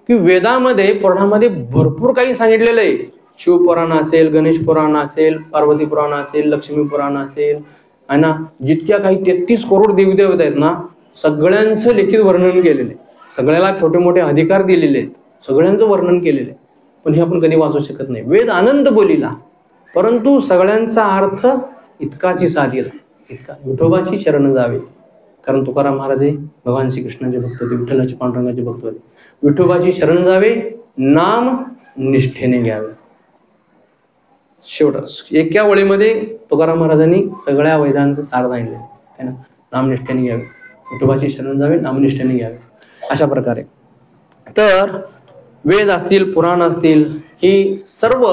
की वेदामध्ये, पुराणामध्ये भरपूर काही सांगितलेलं आहे. शिवपुराण असेल, गणेश पुराण असेल, पार्वती पुराण असेल, लक्ष्मी पुराण असेल, आहे ना. जितक्या काही 33 करोड देवदेवता आहेत ना, सगळ्यांचं लिखित वर्णन केलेलं आहे. सगळ्याला छोटे मोठे अधिकार दिलेले आहेत, सगळ्यांचं वर्णन केलेलं आहे. पण हे आपण कधी वाचू शकत नाही. वेद आनंद बोलीला, परंतु सगळ्यांचा अर्थ इतकाची साधीला, इतका विठोबाची शरण जावे. कारण तुकाराम महाराज हे भगवान श्रीकृष्णाचे भक्त होते, विठ्ठलाचे पांडुरंगाचे भक्त होते. विठोबाची शरण जावे, नाम निष्ठेने घ्यावे. शेवट एका ओळीमध्ये तुकाराम महाराजांनी सगळ्या वेदांचं सार सांगितले आहे ना. नामनिष्ठेने घ्यावे, विठोबाची शरण जावे, नामनिष्ठेने घ्यावे, अशा प्रकारे. तर वेद असतील, पुराण असतील, ही सर्व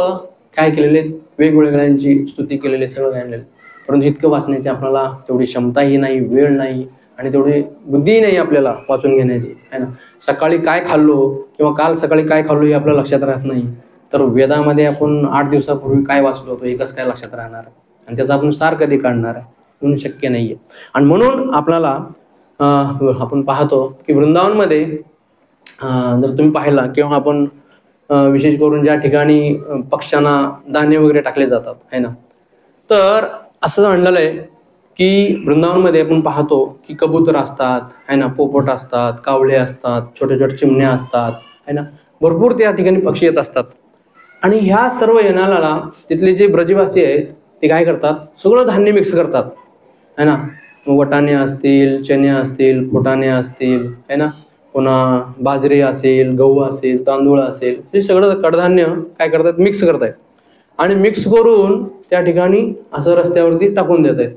काय केलेले, वेगवेगळ्यांची स्तुती केलेली, सगळं आणलेलं. परंतु इतकं वाचण्याची आपल्याला तेवढी क्षमताही नाही, वेळ नाही, आणि तेवढी बुद्धीही नाही आपल्याला वाचून घेण्याची, है ना. सकाळी काय खाल्लो किंवा काल सकाळी काय खाल्लो हे आपल्या लक्षात राहत नाही. तर वेदामध्ये आपण 8 दिवसापूर्वी काय वाचलो होतो हे कसं काय लक्षात राहणार, आणि त्याचा आपण सार कधी काढणार आहे? म्हणून शक्य नाहीये. आणि म्हणून आपल्याला आपण पाहतो की वृंदावनमध्ये जर तुम्ही पाहिला, किंवा आपण विशेष करून ज्या ठिकाणी पक्ष्यांना दाणे वगैरे टाकले जातात, है ना, तर असं म्हणलेलं आहे की वृंदावनमध्ये आपण पाहतो की कबूतर असतात, है ना, पोपट असतात, कावळे असतात, छोटे छोटे चिमण्या असतात, है ना, भरपूर त्या ठिकाणी पक्षी येत असतात. आणि ह्या सर्व येणाला तिथले जे ब्रजवासी आहेत ते काय करतात, सगळं धान्य मिक्स करतात, है ना. वटाणे असतील, चणे असतील, फुटाणे असतील, है ना, पुन्हा बाजरी असेल, गहू असेल, तांदूळ असेल, हे सगळं कडधान्य काय करतात, मिक्स करतायत. आणि मिक्स करून त्या ठिकाणी असं रस्त्यावरती टाकून देत आहेत.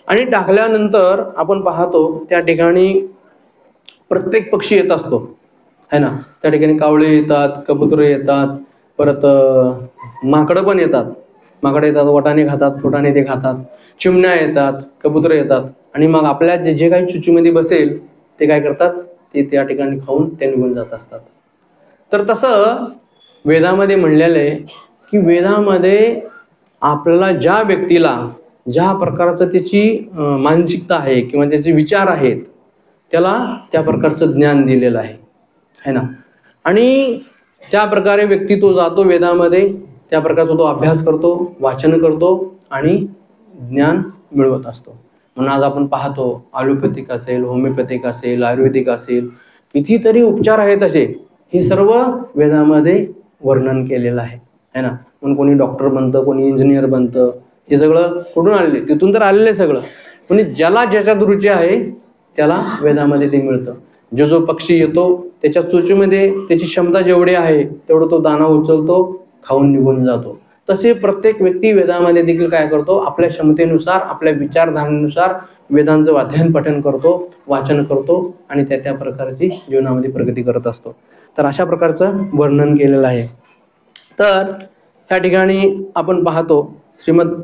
आणि टाकल्यानंतर आपण पाहतो त्या ठिकाणी प्रत्येक पक्षी येत असतो, है ना. त्या ठिकाणी कावळे येतात, कबुतरे येतात, परत माकडं पण येतात. माकडं येतात, वटाणे खातात, फुटाणे ते खातात, चिमण्या येतात, कबुतरे येतात. आणि मग आपल्या जे काही चुचूमध्ये बसेल ते काय करतात, ते त्या ठिकाणी खाऊन ते निघून जात असतात. तर तसं वेदामध्ये म्हणलेलं आहे की वेदामध्ये आपल्याला ज्या व्यक्तीला ज्या प्रकारचं त्याची मानसिकता आहे किंवा त्याचे विचार आहेत त्याला त्या प्रकारचं ज्ञान दिलेलं आहे, है ना. आणि त्या प्रकारे व्यक्ती तो जातो वेदामध्ये, त्या प्रकारचा तो अभ्यास करतो, वाचन करतो आणि ज्ञान मिळवत असतो. म्हणून आज आपण पाहतो ॲलोपॅथिक असेल, होमिओपॅथिक असेल, आयुर्वेदिक असेल, कितीतरी उपचार आहेत असे, हे सर्व वेदामध्ये वर्णन केलेलं आहे, है ना. म्हणून कोणी डॉक्टर बनतं, कोणी इंजिनियर बनतं, हे सगळं कुठून आलेले? तिथून तर आलेलं आहे सगळं. म्हणजे ज्याला ज्याच्यात रुची आहे त्याला वेदामध्ये ते मिळतं. जो पक्षी येतो त्याच्या चोचीमध्ये त्याची क्षमता जेवढी आहे तेवढं तो दाणा उचलतो, खाऊन निघून जातो. तसे प्रत्येक व्यक्ती वेदामध्ये देखील काय करतो, आपल्या क्षमतेनुसार आपल्या विचारधारेनुसार वेदांचं अध्ययन पठन करतो, वाचन करतो आणि त्या प्रकारची जीवनामध्ये प्रगती करत असतो. तर अशा प्रकारचं वर्णन केलेलं आहे. तर त्या ठिकाणी आपण पाहतो श्रीमद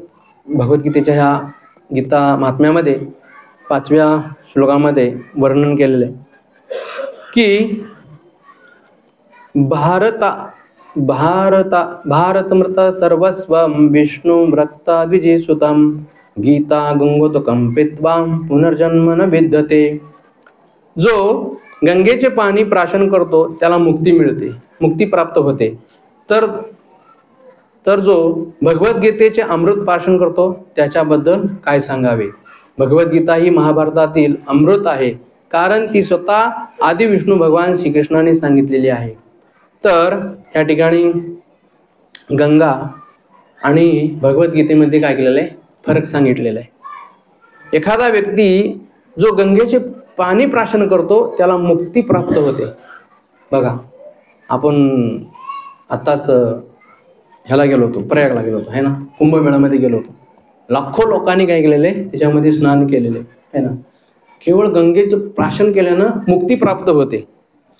भगवद्गीतेच्या ह्या गीता महात्म्यामध्ये 5व्या श्लोकामध्ये वर्णन केलेलं आहे की भारतमृत सर्वस्वं विष्णु रक्ता द्विजेसुतं गीता गंगोदकं पित्वा पुनर्जन्म न विद्यते. जो गंगेचे पाणी प्राशन करतो त्याला मुक्ती मिळते, मुक्ती प्राप्त होते. तर जो भगवद्गीतेचे अमृत प्राशन करतो त्याच्याबद्दल काय सांगावे. भगवद्गीता ही महाभारतातील अमृत आहे, कारण ती स्वतः आदि विष्णू भगवान श्रीकृष्णाने सांगितलेली आहे. तर या ठिकाणी गंगा आणि भगवद्गीतेमध्ये काय केलेलं आहे, फरक सांगितलेला आहे. एखादा व्यक्ती जो गंगेचे पाणी प्राशन करतो त्याला मुक्ती प्राप्त होते. बघा, आपण आताच ह्याला गेलो होतो, प्रयागला गेलो होतो है ना, कुंभमेळ्यामध्ये गेलो होतो. लाखो लोकांनी काय केलेले, त्याच्यामध्ये स्नान केलेले है ना. केवळ गंगेचं प्राशन केल्यानं मुक्ती प्राप्त होते.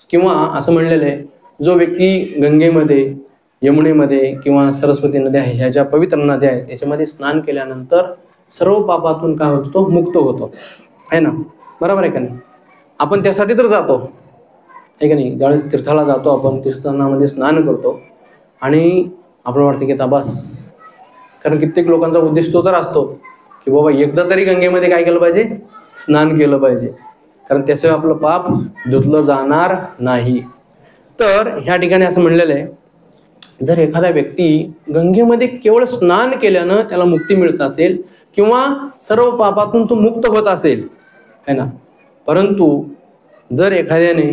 किंवा असं म्हणलेलं आहे, जो व्यक्ती गंगेमध्ये, यमुनेमध्ये किंवा सरस्वती नद्या आहे, ह्या ज्या पवित्र नद्या आहेत त्याच्यामध्ये स्नान केल्यानंतर सर्व पापातून काय होतो, तो मुक्त होतो है ना. बरोबर आहे का नाही. आपण त्यासाठी तर जातो आहे का नाही. ज्यावेळेस तीर्थाला जातो आपण, तीर्थांमध्ये स्नान करतो आणि आपलं वाटतं की आता बस, कारण कित्येक लोकांचा उद्देश तो तर असतो की बाबा एकदा तरी गंगेमध्ये काय केलं पाहिजे, स्नान केलं पाहिजे, कारण त्याशिवाय आपलं पाप धुतलं जाणार नाही. तर ह्या ठिकाणी असं म्हणलेलं आहे, जर एखादा व्यक्ती गंगेमध्ये केवळ स्नान केल्यानं त्याला मुक्ती मिळत असेल किंवा सर्व पापातून तो मुक्त होत असेल है ना, परंतु जर एखाद्याने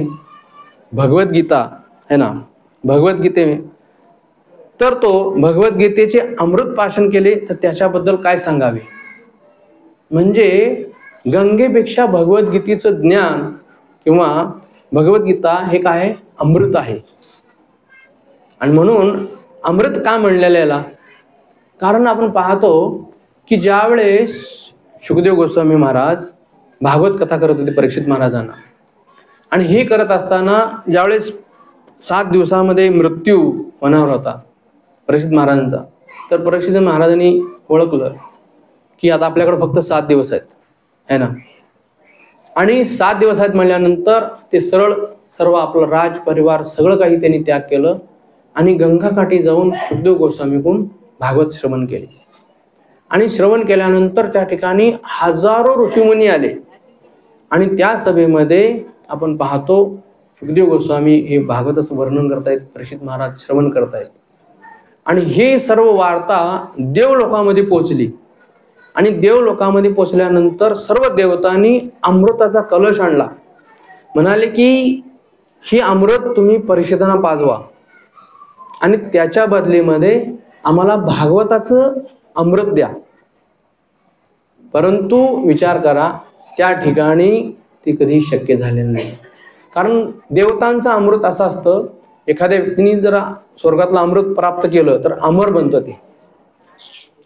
भगवद्गीता है ना, भगवद्गीते तर तो भगवद्गीतेचे अमृत प्राशन केले तर त्याच्याबद्दल काय सांगावे. म्हणजे गंगेपेक्षा भगवद्गीतेचं ज्ञान किंवा भगवद्गीता हे काय, अमृत आहे. आणि म्हणून अमृत का म्हणलेलं याला, कारण आपण पाहतो की ज्यावेळेस शुकदेव गोस्वामी महाराज भागवत कथा करत होते परीक्षित महाराजांना, आणि हे करत असताना ज्यावेळेस 7 दिवसामध्ये मृत्यू होणार होता परीक्षित महाराजांचा, तर परीक्षित महाराजांनी ओळखलं की आता आपल्याकडे फक्त 7 दिवस आहेत है ना. आणि 7 दिवस आहेत म्हणल्यानंतर ते सर्व आपलं राज परिवार सगळं काही त्यांनी त्याग केलं आणि गंगाकाठी जाऊन शुकदेव गोस्वामीकडून भागवत श्रवण केले. आणि श्रवण केल्यानंतर त्या ठिकाणी हजारो ऋषीमुनी आले आणि त्या सभेमध्ये आपण पाहतो शुकदेव गोस्वामी हे भागवताचं वर्णन करतायत, परीक्षित महाराज श्रवण करतायत. आणि हे सर्व वार्ता देवलोकामध्ये पोहोचली आणि देवलोकामध्ये पोहोचल्यानंतर सर्व देवतांनी अमृताचा कलश आणला. म्हणाले की ही अमृत तुम्ही परीक्षितांना पाजवा आणि त्याच्या बदलीमध्ये आम्हाला भागवताचं अमृत द्या. परंतु विचार करा, त्या ठिकाणी ते कधी शक्य झालेलं नाही. कारण देवतांचं अमृत असं असतं, एखाद्या व्यक्तीने जर स्वर्गातलं अमृत प्राप्त केलं तर अमर बनतं ते,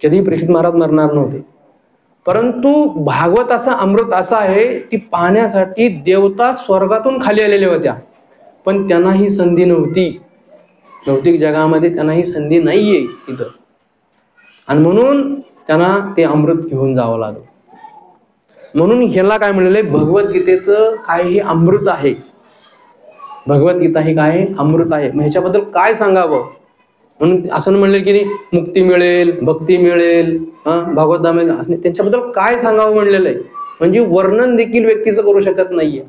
कधी परीक्षित महाराज मरणार नव्हते. परंतु भागवताचा अमृत असा आहे ती पाहण्यासाठी देवता स्वर्गातून खाली आलेल्या होत्या, पण त्यांना ही संधी नव्हती. भौतिक जगामध्ये त्यांना ही संधी नाहीये तिथं, आणि म्हणून त्यांना ते अमृत घेऊन जावं लागलं. म्हणून ह्याला काय म्हणलेलं आहे, भगवद्गीतेचं काय हे अमृत आहे. भगवद्गीता ही काय अमृत आहे. मग ह्याच्याबद्दल काय सांगावं, म्हणून असं म्हणले की मुक्ती मिळेल, भक्ती मिळेल, भागवतामध्ये त्यांच्याबद्दल काय सांगावं म्हणलेलं आहे. म्हणजे वर्णन देखील व्यक्तीचं करू शकत नाहीये.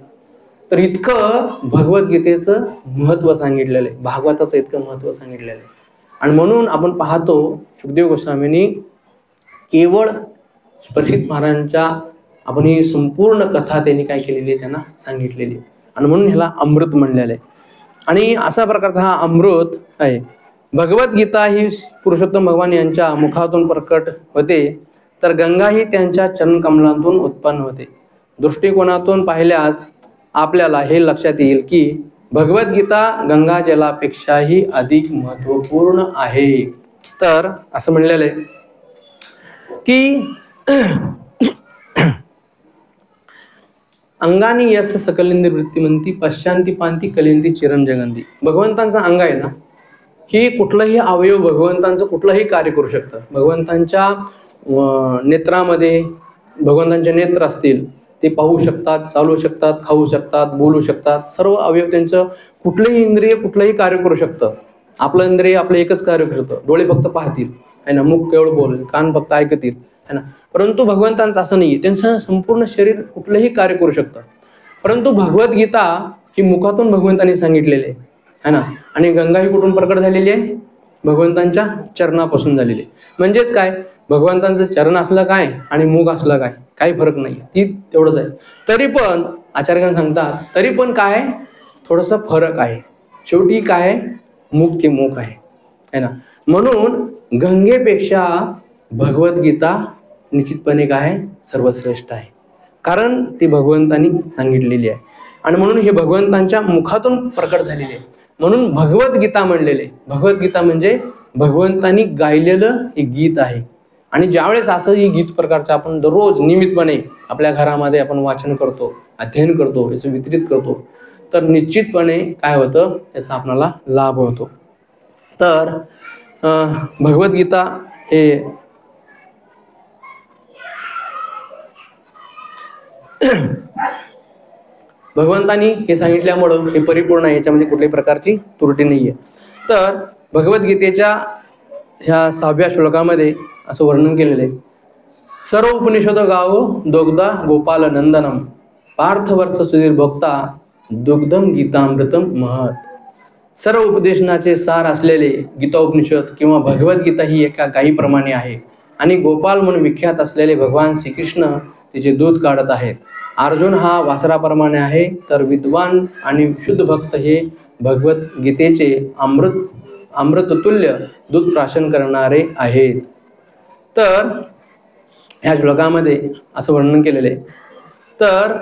तर इतकं भगवद्गीतेचं महत्व सांगितलेलं आहे, भागवताचं इतकं महत्व सांगितलेलं आहे. आणि म्हणून आपण पाहतो शुकदेव गोस्वामींनी केवळ परीक्षित महाराजांच्या आपण ही संपूर्ण कथा त्यांनी काय केलेली आहे, त्यांना सांगितलेली, आणि म्हणून ह्याला अमृत म्हणलेलं आहे. आणि अशा प्रकारचा हा अमृत आहे. भगवद्गीता ही पुरुषोत्तम भगवान यांच्या मुखातून प्रकट होते. तर गंगा ही त्यांच्या चरणकमलातून उत्पन्न होते. दृष्टिकोनातून पाहिल्यास आपल्याला हे लक्षात येईल की भगवद्गीता गंगाजलापेक्षाही अधिक महत्त्वपूर्ण आहे. तर असं म्हणलेलं आहे की अंगानी यस सकलिंदी वृत्तिमंती पश्चांती पांती कलिंदी चिरं जगंती. भगवंतांचा अंग आहे ना, ही कुठलंही अवयव भगवंतांचं कुठलंही कार्य करू शकतं. भगवंतांच्या नेत्रामध्ये भगवंतांचे नेत्र असतील, ते पाहू शकतात, चालू शकतात, खाऊ शकतात, बोलू शकतात. सर्व अवयव त्यांचं कुठलंही इंद्रिय कुठलंही कार्य करू शकतं. आपलं इंद्रिय आपलं एकच कार्य करतं, डोळे फक्त पाहतील है ना, मुख केवळ बोलेल, कान फक्त ऐकतील है ना. परंतु भगवंतांचं असं नाहीये, त्यांचं संपूर्ण शरीर कुठलंही कार्य करू शकतं. परंतु भगवद्गीता ही मुखातून भगवंतांनी सांगितलेली आहे है ना. आणि गंगा ही कुठून प्रकट झालेली आहे? भगवंतांच्या चरणापासून झालेली आहे. म्हणजेच काय, भगवंतांचं चरण असलं काय आणि मुख असलं काय, काही फरक नाही, ती तेवढंच आहे. तरी पण आचार्यगण सांगतात, तरी पण काय थोडंसं फरक आहे. शेवटी काय, मुख ते मुख आहे है ना. म्हणून गंगेपेक्षा भगवद्गीता निश्चितपणे काय सर्वश्रेष्ठ आहे, कारण ती भगवंतांनी सांगितलेली आहे. आणि म्हणून हे भगवंतांच्या मुखातून प्रकट झालेले आहे. म्हणून भगवद्गीता म्हणलेले. भगवद्गीता म्हणजे भगवंतांनी गायलेलं हे गीत आहे. आणि ज्यावेळेस असं ही गीत प्रकारचं आपण दररोज नियमितपणे आपल्या घरामध्ये आपण वाचन करतो, अध्ययन करतो, याचं वितरित करतो, तर निश्चितपणे काय होतं, याचा आपल्याला लाभ होतो. तर भगवद्गीता हे भगवंतांनी हे सांगितल्यामुळं हे परिपूर्ण आहे, याच्यामध्ये कुठल्याही प्रकारची त्रुटी नाहीये. तर भगवद्गीतेच्या ह्या 6व्या श्लोकामध्ये असं वर्णन केलेलं आहे. सर्व उपनिषद गावो दोग्धा गोपाल नंदनम पार्थवर्ष सुधीर भक्ता दुग्धम गीतामृतम महत. सर्व उपदेशनाचे सार असलेले गीता उपनिषद किंवा भगवद्गीता ही एका गायीप्रमाणे आहे आणि गोपाल म्हणून विख्यात असलेले भगवान श्रीकृष्ण तिचे दूध काढत आहेत. अर्जुन हा वासराप्रमाणे आहे, तर विद्वान आणि शुद्ध भक्त हे भगवद्गीतेचे अमृततुल्य दूध प्राशन करणारे आहेत. तर ह्या श्लोकामध्ये असं वर्णन केलेलं आहे. तर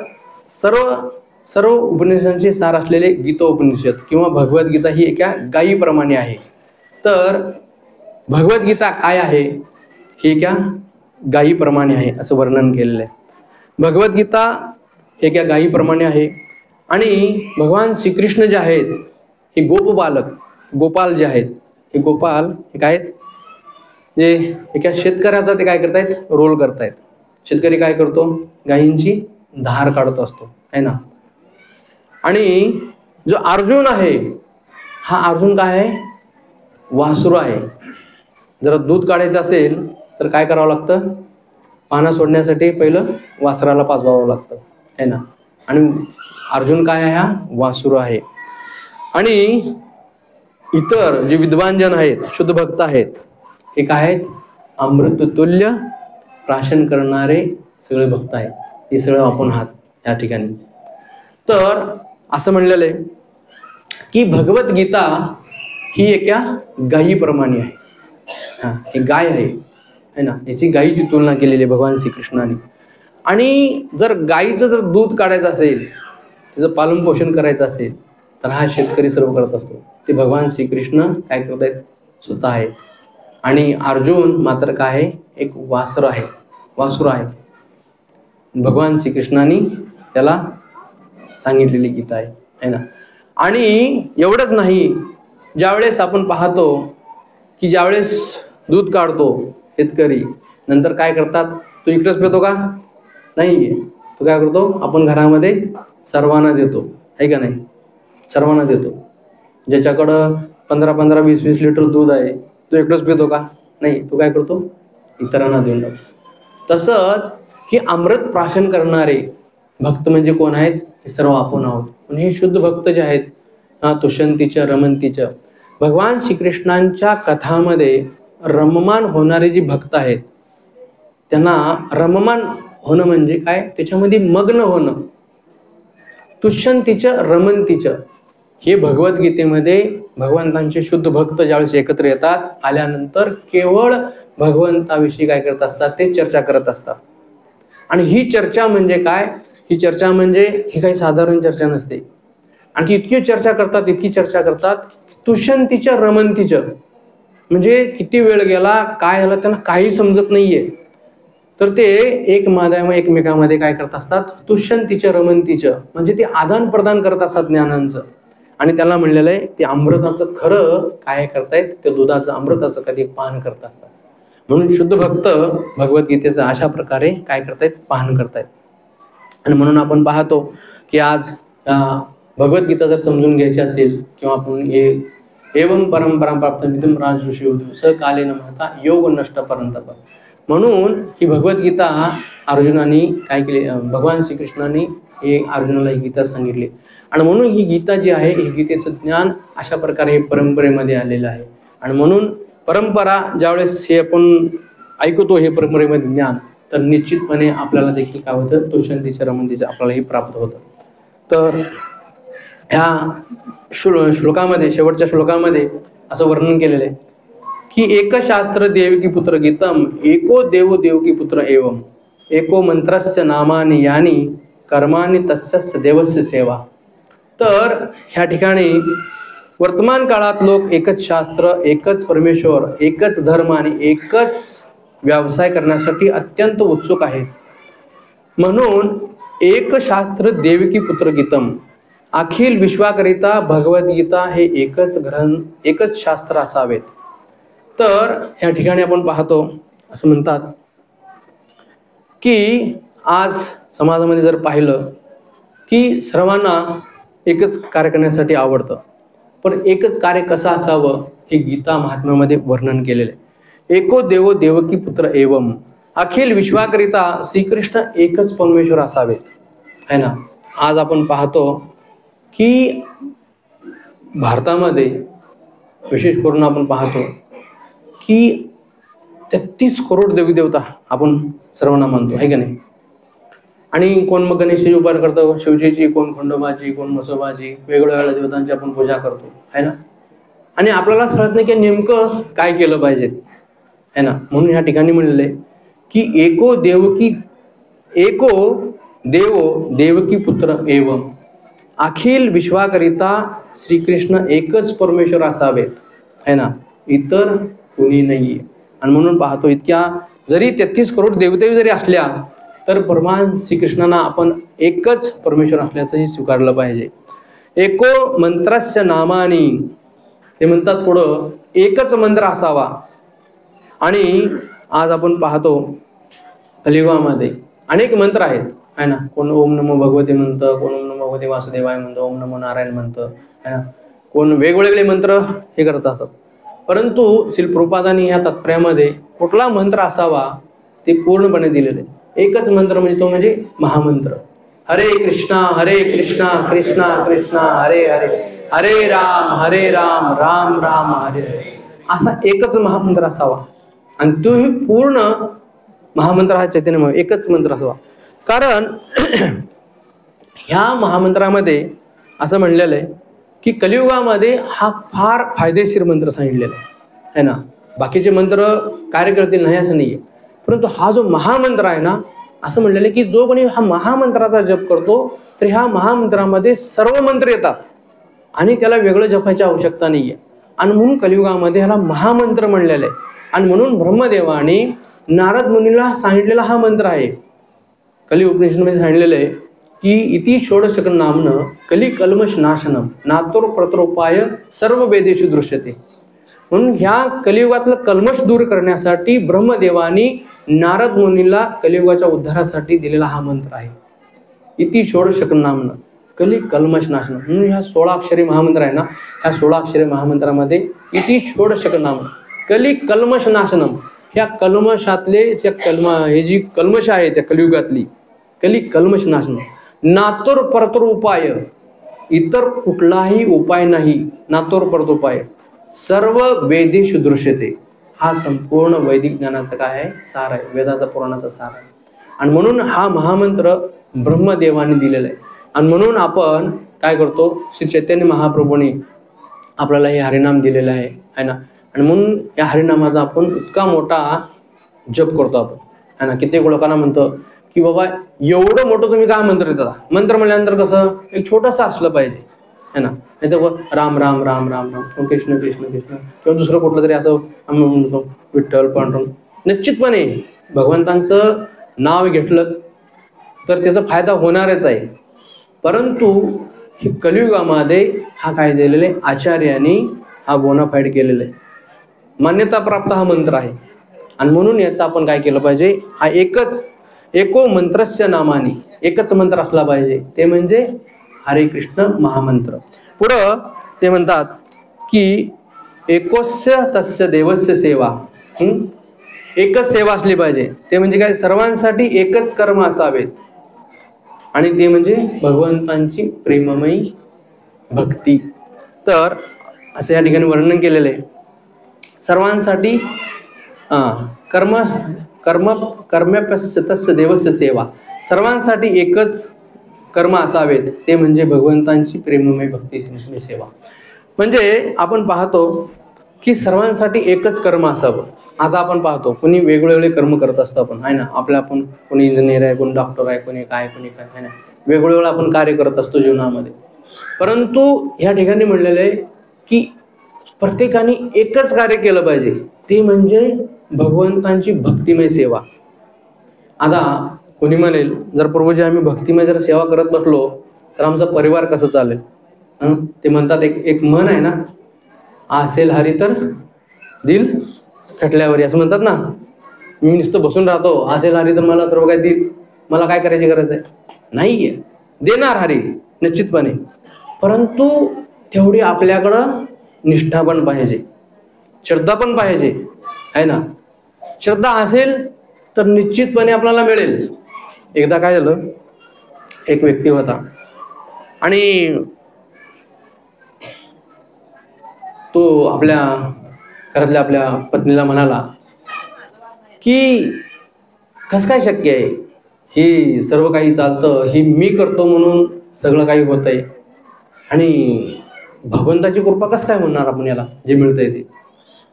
सर्व उपनिषदांचे सार असलेले गीतोपनिषद किंवा भगवद्गीता ही एका गायीप्रमाणे आहे. तर भगवद्गीता काय आहे, ही एका गायीप्रमाणे आहे असं वर्णन केलेलं आहे. भगवद्गीता हे एका गायीप्रमाणे आहे आणि भगवान श्रीकृष्ण जे आहेत हे गोपाल जे आहेत, हे गोपाल हे काय आहेत, जे एका शेतकऱ्याचा ते काय करतायत, रोल करतायत. शेतकरी काय करतो, गायींची धार काढत असतो है ना. आणि जो अर्जुन आहे, हा अर्जुन काय आहे, वासरू आहे. जर दूध काढायचं असेल तर काय करावं लागतं, पानं सोडण्यासाठी पहिलं वासराला पाजवावं लागतं है ना. आणि अर्जुन काय आहे, हा वासरू आहे. आणि इतर जे विद्वान जन आहेत, शुद्ध भक्त आहेत, हे काय आहेत, अमृततुल्य प्राशन करणारे सगळे भक्त आहेत. हे सगळं आपण आहात या ठिकाणी. तर असं म्हणलेलं आहे की भगवद्गीता ही एका गायीप्रमाणे आहे. हा, ही गाय आहे है ना, याची गायीची तुलना केलेली आहे भगवान श्रीकृष्णाने. आणि जर गायीचं जर दूध काढायचं असेल, त्याचं पालन पोषण करायचं असेल, तर हा शेतकरी सर्व करत असतो. ते भगवान श्रीकृष्ण काय करत आहेत, स्वतः आहेत. आणि अर्जुन मात्र काय आहे, एक वासरू आहे. भगवान श्रीकृष्णाने त्याला सांगितलेली गीता आहे ना. आणि एवढंच नाही, ज्यावेळेस आपण पाहतो की ज्यावेळेस दूध काढतो शेतकरी, नंतर काय करतात, तो एकटाच पितो का, नाही, तो काय करतो, आपण घरामध्ये सर्वांना देतो आहे का नाही. सर्वांना देतो. ज्याच्याकडं 15-15, 20-20 लिटर दूध आहे, तो एकटाच पितो का, नाही, तो काय करतो, इतरांना देऊन टाकतो. तसंच हे अमृत प्राशन करणारे भक्त म्हणजे कोण आहेत, हे सर्व आपण आहोत. आणि हे शुद्ध भक्त जे आहेत, तुष्यंतीच्या रमंतीच्या भगवान श्रीकृष्णांच्या कथामध्ये रममान होणारे जे भक्त आहेत, त्यांना रममान होणं म्हणजे काय, त्याच्यामध्ये मग्न होणं. तुष्यंतीच्या रमंतीच्या हे भगवद्गीतेमध्ये भगवंतांचे शुद्ध भक्त ज्यावेळेस एकत्र येतात, आल्यानंतर केवळ भगवंताविषयी काय करत असतात, ते चर्चा करत असतात. आणि ही चर्चा म्हणजे काय, ही चर्चा म्हणजे ही काही साधारण चर्चा नसते. आणि इतकी चर्चा करतात तुष्यंतीच्या रमंतीचं, म्हणजे किती वेळ गेला, काय झालं त्यांना काही समजत नाहीये. तर ते एकमेकांमध्ये काय करत असतात, तुष्यंतीच्या रमंतीचं, म्हणजे ते आदान प्रदान करत असतात ज्ञानांचं. आणि त्याला म्हणलेलं आहे ते अमृताचं खरं काय करतायत, ते दुधाचं अमृताचं कधी पान करत असतात. म्हणून शुद्ध भक्त भगवद्गीतेचं अशा प्रकारे काय करतायत, पान करतायत. आणि म्हणून आपण पाहतो की आज भगवद्गीता जर समजून घ्यायची असेल, किंवा आपण एवं परंपरा प्राप्त निधम राज ऋषी होतो स काले न महता योग नष्ट परंतप. म्हणून ही भगवद्गीता अर्जुनाने काय केली, भगवान श्रीकृष्णाने हे अर्जुनाला ही गीता सांगितली. आणि म्हणून ही गीता जी आहे, ही गीतेचं ज्ञान अशा प्रकारे परंपरेमध्ये आलेलं आहे. आणि म्हणून परंपरा ज्यावेळेस हे आपण ऐकतो हे परंपरेमध्ये ज्ञान, तर निश्चितपणे आपल्याला देखील काय होतं, तुष्यंतीच्या रमंतीचं आपल्यालाही प्राप्त होतं. तर ह्या श्लोकामध्ये, शेवटच्या श्लोकामध्ये असं वर्णन केलेलं आहे की एक शास्त्र देवकी पुत्र गीतम एको देव देवकी पुत्र एवं एको मंत्रस्य नामानि यानी कर्मानि तस्य देवस्य सेवा. तर ह्या ठिकाणी वर्तमान काळात लोक एकच शास्त्र, एकच परमेश्वर, एकच धर्म आणि एकच व्यवसाय करण्यासाठी अत्यंत उत्सुक आहेत. म्हणून एक शास्त्र देवकी पुत्र गीतम, अखिल विश्वाकरिता भगवद्गीता हे एकच शास्त्र असावेत. तर ह्या ठिकाणी आपण पाहतो असं म्हणतात की आज समाजामध्ये जर पाहिलं की सर्वांना एकच कार्य करण्यासाठी आवडतं, पण एकच कार्य कसं असावं हे गीता महात्म्यामध्ये वर्णन केलेलं आहे. एको देवो देवकी पुत्र एवं, अखिल विश्वाकरिता श्रीकृष्ण एकच परमेश्वर असावे, है ना. आज आपण पाहतो की भारतामध्ये विशेष करून आपण पाहतो की 33 करोड देवी देवता आपण सर्वांना मानतो, आहे का नाही. आणि कोण मग गणेशची उपासना करतो, शिवजीची, कोण खंडोबाची, कोण म्हसोबाची, वेगवेगळ्या देवतांची आपण पूजा करतो, आहे ना. आणि आपल्यालाच कळत नाही की नेमकं काय केलं पाहिजे, है ना. म्हणून ह्या ठिकाणी म्हणलेलं आहे की एको देवो देवकी पुत्र एवं, अखिल विश्वाकरिता श्रीकृष्ण एकच परमेश्वर असावेत, है ना, इतर कोणी नाहीये. आणि म्हणून पाहतो इतक्या जरी 33 करोड देवदेवी जरी असल्या तर भगवान श्रीकृष्णांना आपण एकच परमेश्वर असल्याचंही स्वीकारलं पाहिजे. एको मंत्रस्य नामानी, ते म्हणतात पुढं एकच मंत्र असावा. आणि आज आपण पाहतो कलियुगामध्ये अनेक मंत्र आहेत, है ना. कोण ओम नमो भगवते म्हणतं, कोण ओम नमो भगवते वासुदेवाय म्हणतं, ओम नमो नारायण म्हणतं, है ना. कोण वेगवेगळे मंत्र हे करत असतात. परंतु श्री प्रभुपादांनी ह्या तात्पर्यामध्ये कुठला मंत्र असावा ते पूर्णपणे दिलेले. एकच मंत्र म्हणजे तो म्हणजे महामंत्र, हरे कृष्णा कृष्णा कृष्णा हरे हरे, हरे राम राम राम हरे हरे, असा एकच महामंत्र असावा. आणि तोही पूर्ण महामंत्र हा चैतन्यमय एकच मंत्र असावा. कारण ह्या महामंत्रामध्ये असं म्हणलेलं आहे की कलियुगामध्ये हा फार फायदेशीर मंत्र सांगितलेला आहे ना. बाकीचे मंत्र कार्य करतील नाही असं नाहीये, परंतु हा जो महामंत्र आहे ना, असं म्हणलेलं आहे की जो कोणी हा महामंत्राचा जप करतो तर ह्या महामंत्रामध्ये सर्व मंत्र येतात आणि त्याला वेगळं जपायची आवश्यकता नाहीये. आणि म्हणून कलियुगामध्ये ह्याला महामंत्र म्हणलेलं आहे. आणि म्हणून ब्रह्मदेवाने नारद मुनीला सांगितलेला हा मंत्र आहे. कली उपनिषदमध्ये सांगितलेलं आहे की इति षोडशक नामनं कली कल्मश नाशनम नातोर प्रतरोपाय सर्व वेदेषु दृश्यते. म्हणून ह्या कलियुगातलं कल्मश दूर करण्यासाठी ब्रह्मदेवानी नारद मुनीला कलियुगाच्या उद्धारासाठी दिलेला हा मंत्र आहे. इति षोडशक नामनं कली कल्मश नाशनम. म्हणून ह्या 16 अक्षरी महामंत्र आहे ना, ह्या 16 अक्षरी महामंत्रामध्ये इति षोडशक नाम कली कल्मश नाशनम, ह्या कल्मशातले हे जी कल्मश आहे त्या कलियुगातली कली कल्मश नाशनम, नातोर परतोर उपाय, इतर कुठलाही उपाय नाही, नातोर परतो उपाय सर्व वेदेषु दृश्यते. हा संपूर्ण वैदिक ज्ञानाचा काय आहे, सार आहे, वेदाचा पुराणाचा सार आहे. आणि म्हणून हा महामंत्र ब्रह्मदेवाने दिलेला आहे. आणि म्हणून आपण काय करतो, श्री चैतन्य महाप्रभूंनी आपल्याला हे हरिनाम दिलेलं आहे ना. आणि म्हणून या हरिनामाचा आपण इतका मोठा जप करतो आपण, है ना. कित्येक लोकांना म्हणतो की बाबा एवढं मोठं तुम्ही काय मंत्र देता. मंत्र म्हणल्यानंतर कसं एक छोटंसं असलं पाहिजे, है ना. नाही तर राम राम राम राम राम, कृष्ण कृष्ण कृष्ण, किंवा दुसरं कुठलं तरी असं आम्ही म्हणतो विठ्ठल पांडुरंग. निश्चितपणे भगवंतांचं नाव घेतलं तर त्याचा फायदा होणारच आहे. परंतु हे कलियुगामध्ये हा काय दिलेला आहे, आचार्यांनी हा बोनाफाईड केलेला आहे, मान्यता प्राप्त हा मंत्र आहे. आणि म्हणून याचं आपण काय केलं पाहिजे, हा एको मंत्रस्य नामाने, एकच मंत्र असला पाहिजे, ते म्हणजे हरे कृष्ण महामंत्र. पुढं ते म्हणतात की एकोस्य तस्य देवस्य सेवा. एकच सेवा असली पाहिजे, ते म्हणजे काय, सर्वांसाठी एकच कर्म असावेत, आणि ते म्हणजे भगवंतांची प्रेममयी भक्ती. तर असं या ठिकाणी वर्णन केलेलं आहे. सर्वांसाठी कर्म्यप्यस्य तस्य देवस्य सेवा, सर्वांसाठी एकच कर्म असावेत, ते म्हणजे भगवंतांची प्रेममय भक्ती सेवा. म्हणजे आपण पाहतो की सर्वांसाठी एकच कर्म असावं. आता आपण पाहतो कोणी वेगवेगळे कर्म करत असतो आपण, आहे ना. आपण कोणी इंजिनियर आहे, कोणी डॉक्टर आहे, कोणी काय आहे ना. वेगवेगळं आपण कार्य करत असतो जीवनामध्ये. परंतु ह्या ठिकाणी म्हणलेलं आहे की प्रत्येकाने एकच कार्य केलं पाहिजे, ते म्हणजे भगवंतांची भक्तिमय सेवा. आता कोणी म्हणेल जर प्रभूजी आम्ही भक्तिमय जर सेवा करत बसलो तर आमचा परिवार कसं चालेल. ते म्हणतात एक म्हण आहे ना, असेल हरी तर दिल खटल्यावर, असं म्हणतात ना. मी नुसतं बसून राहतो, असेल हरी तर मला सर्व काय देईल, मला काय करायची गरज आहे. नाहीये, देणार हरी निश्चितपणे. परंतु तेवढी आपल्याकडं निष्ठा पण पाहिजे, श्रद्धा पण पाहिजे, आहे ना. श्रद्धा असेल तर निश्चितपणे आपल्याला मिळेल. एकदा काय झालं, एक व्यक्ती होता आणि तो आपल्या घरातल्या आपल्या पत्नीला म्हणाला की कसं काय शक्य आहे, ही सर्व काही चालतं, ही मी करतो म्हणून सगळं काही होत आहे, आणि भगवंताची कृपा कसं काय म्हणणार आपण याला, जे मिळतंय ते.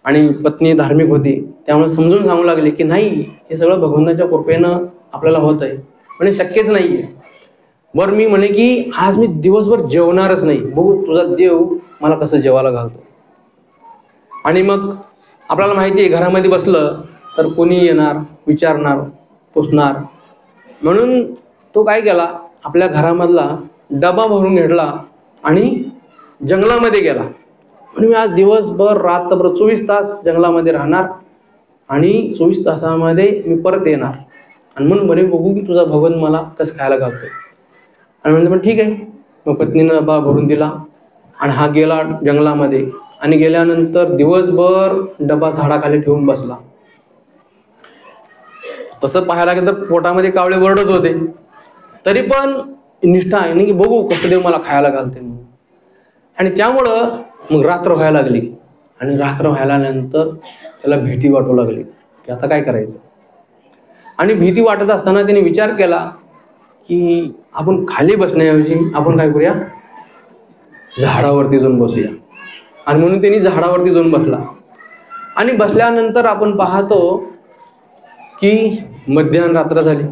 आणि पत्नी धार्मिक होती, त्यामुळे समजून सांगू लागले की नाही, हे सगळं भगवंताच्या कृपेनं आपल्याला होत आहे, म्हणजे शक्यच नाही आहे. बरं मी म्हणे की आज मी दिवसभर जेवणारच नाही, बघू तुझा देव मला कसं जेवायला घालतो. आणि मग आपल्याला माहिती आहे घरामध्ये बसलं तर कोणी येणार, विचारणार, पुसणार. म्हणून तो काय केला, आपल्या घरामधला डबा भरून घेतला आणि जंगलामध्ये गेला. म्हणून मी आज दिवसभर रात्रभर 24 तास जंगलामध्ये राहणार आणि 24 तासामध्ये मी परत येणार, आणि म्हणून बरे बघू की तुझा भगवंत मला कसं खायला घालतोय. आणि म्हणजे पण ठीक आहे. मग पत्नीनं डबा भरून दिला आणि हा गेला जंगलामध्ये, आणि गेल्यानंतर दिवसभर डबा झाडाखाली ठेवून बसला. तसं पाहायला गेलं तर पोटामध्ये कावळे वरडत होते, तरी पण निष्ठा आहे की बघू कसं देव मला खायला घालते म्हणून. आणि त्यामुळं मग रात्र व्हायला लागली, आणि रात्र व्हायला नंतर त्याला भीती वाटू लागली की आता काय करायचं. आणि भीती वाटत असताना त्याने विचार केला की आपण खाली बसण्याऐवजी आपण काय करूया, झाडावरती जाऊन बसूया. आणि म्हणून त्यांनी झाडावरती जाऊन बसला. आणि बसल्यानंतर आपण पाहतो की मध्याह्न रात्र झाली,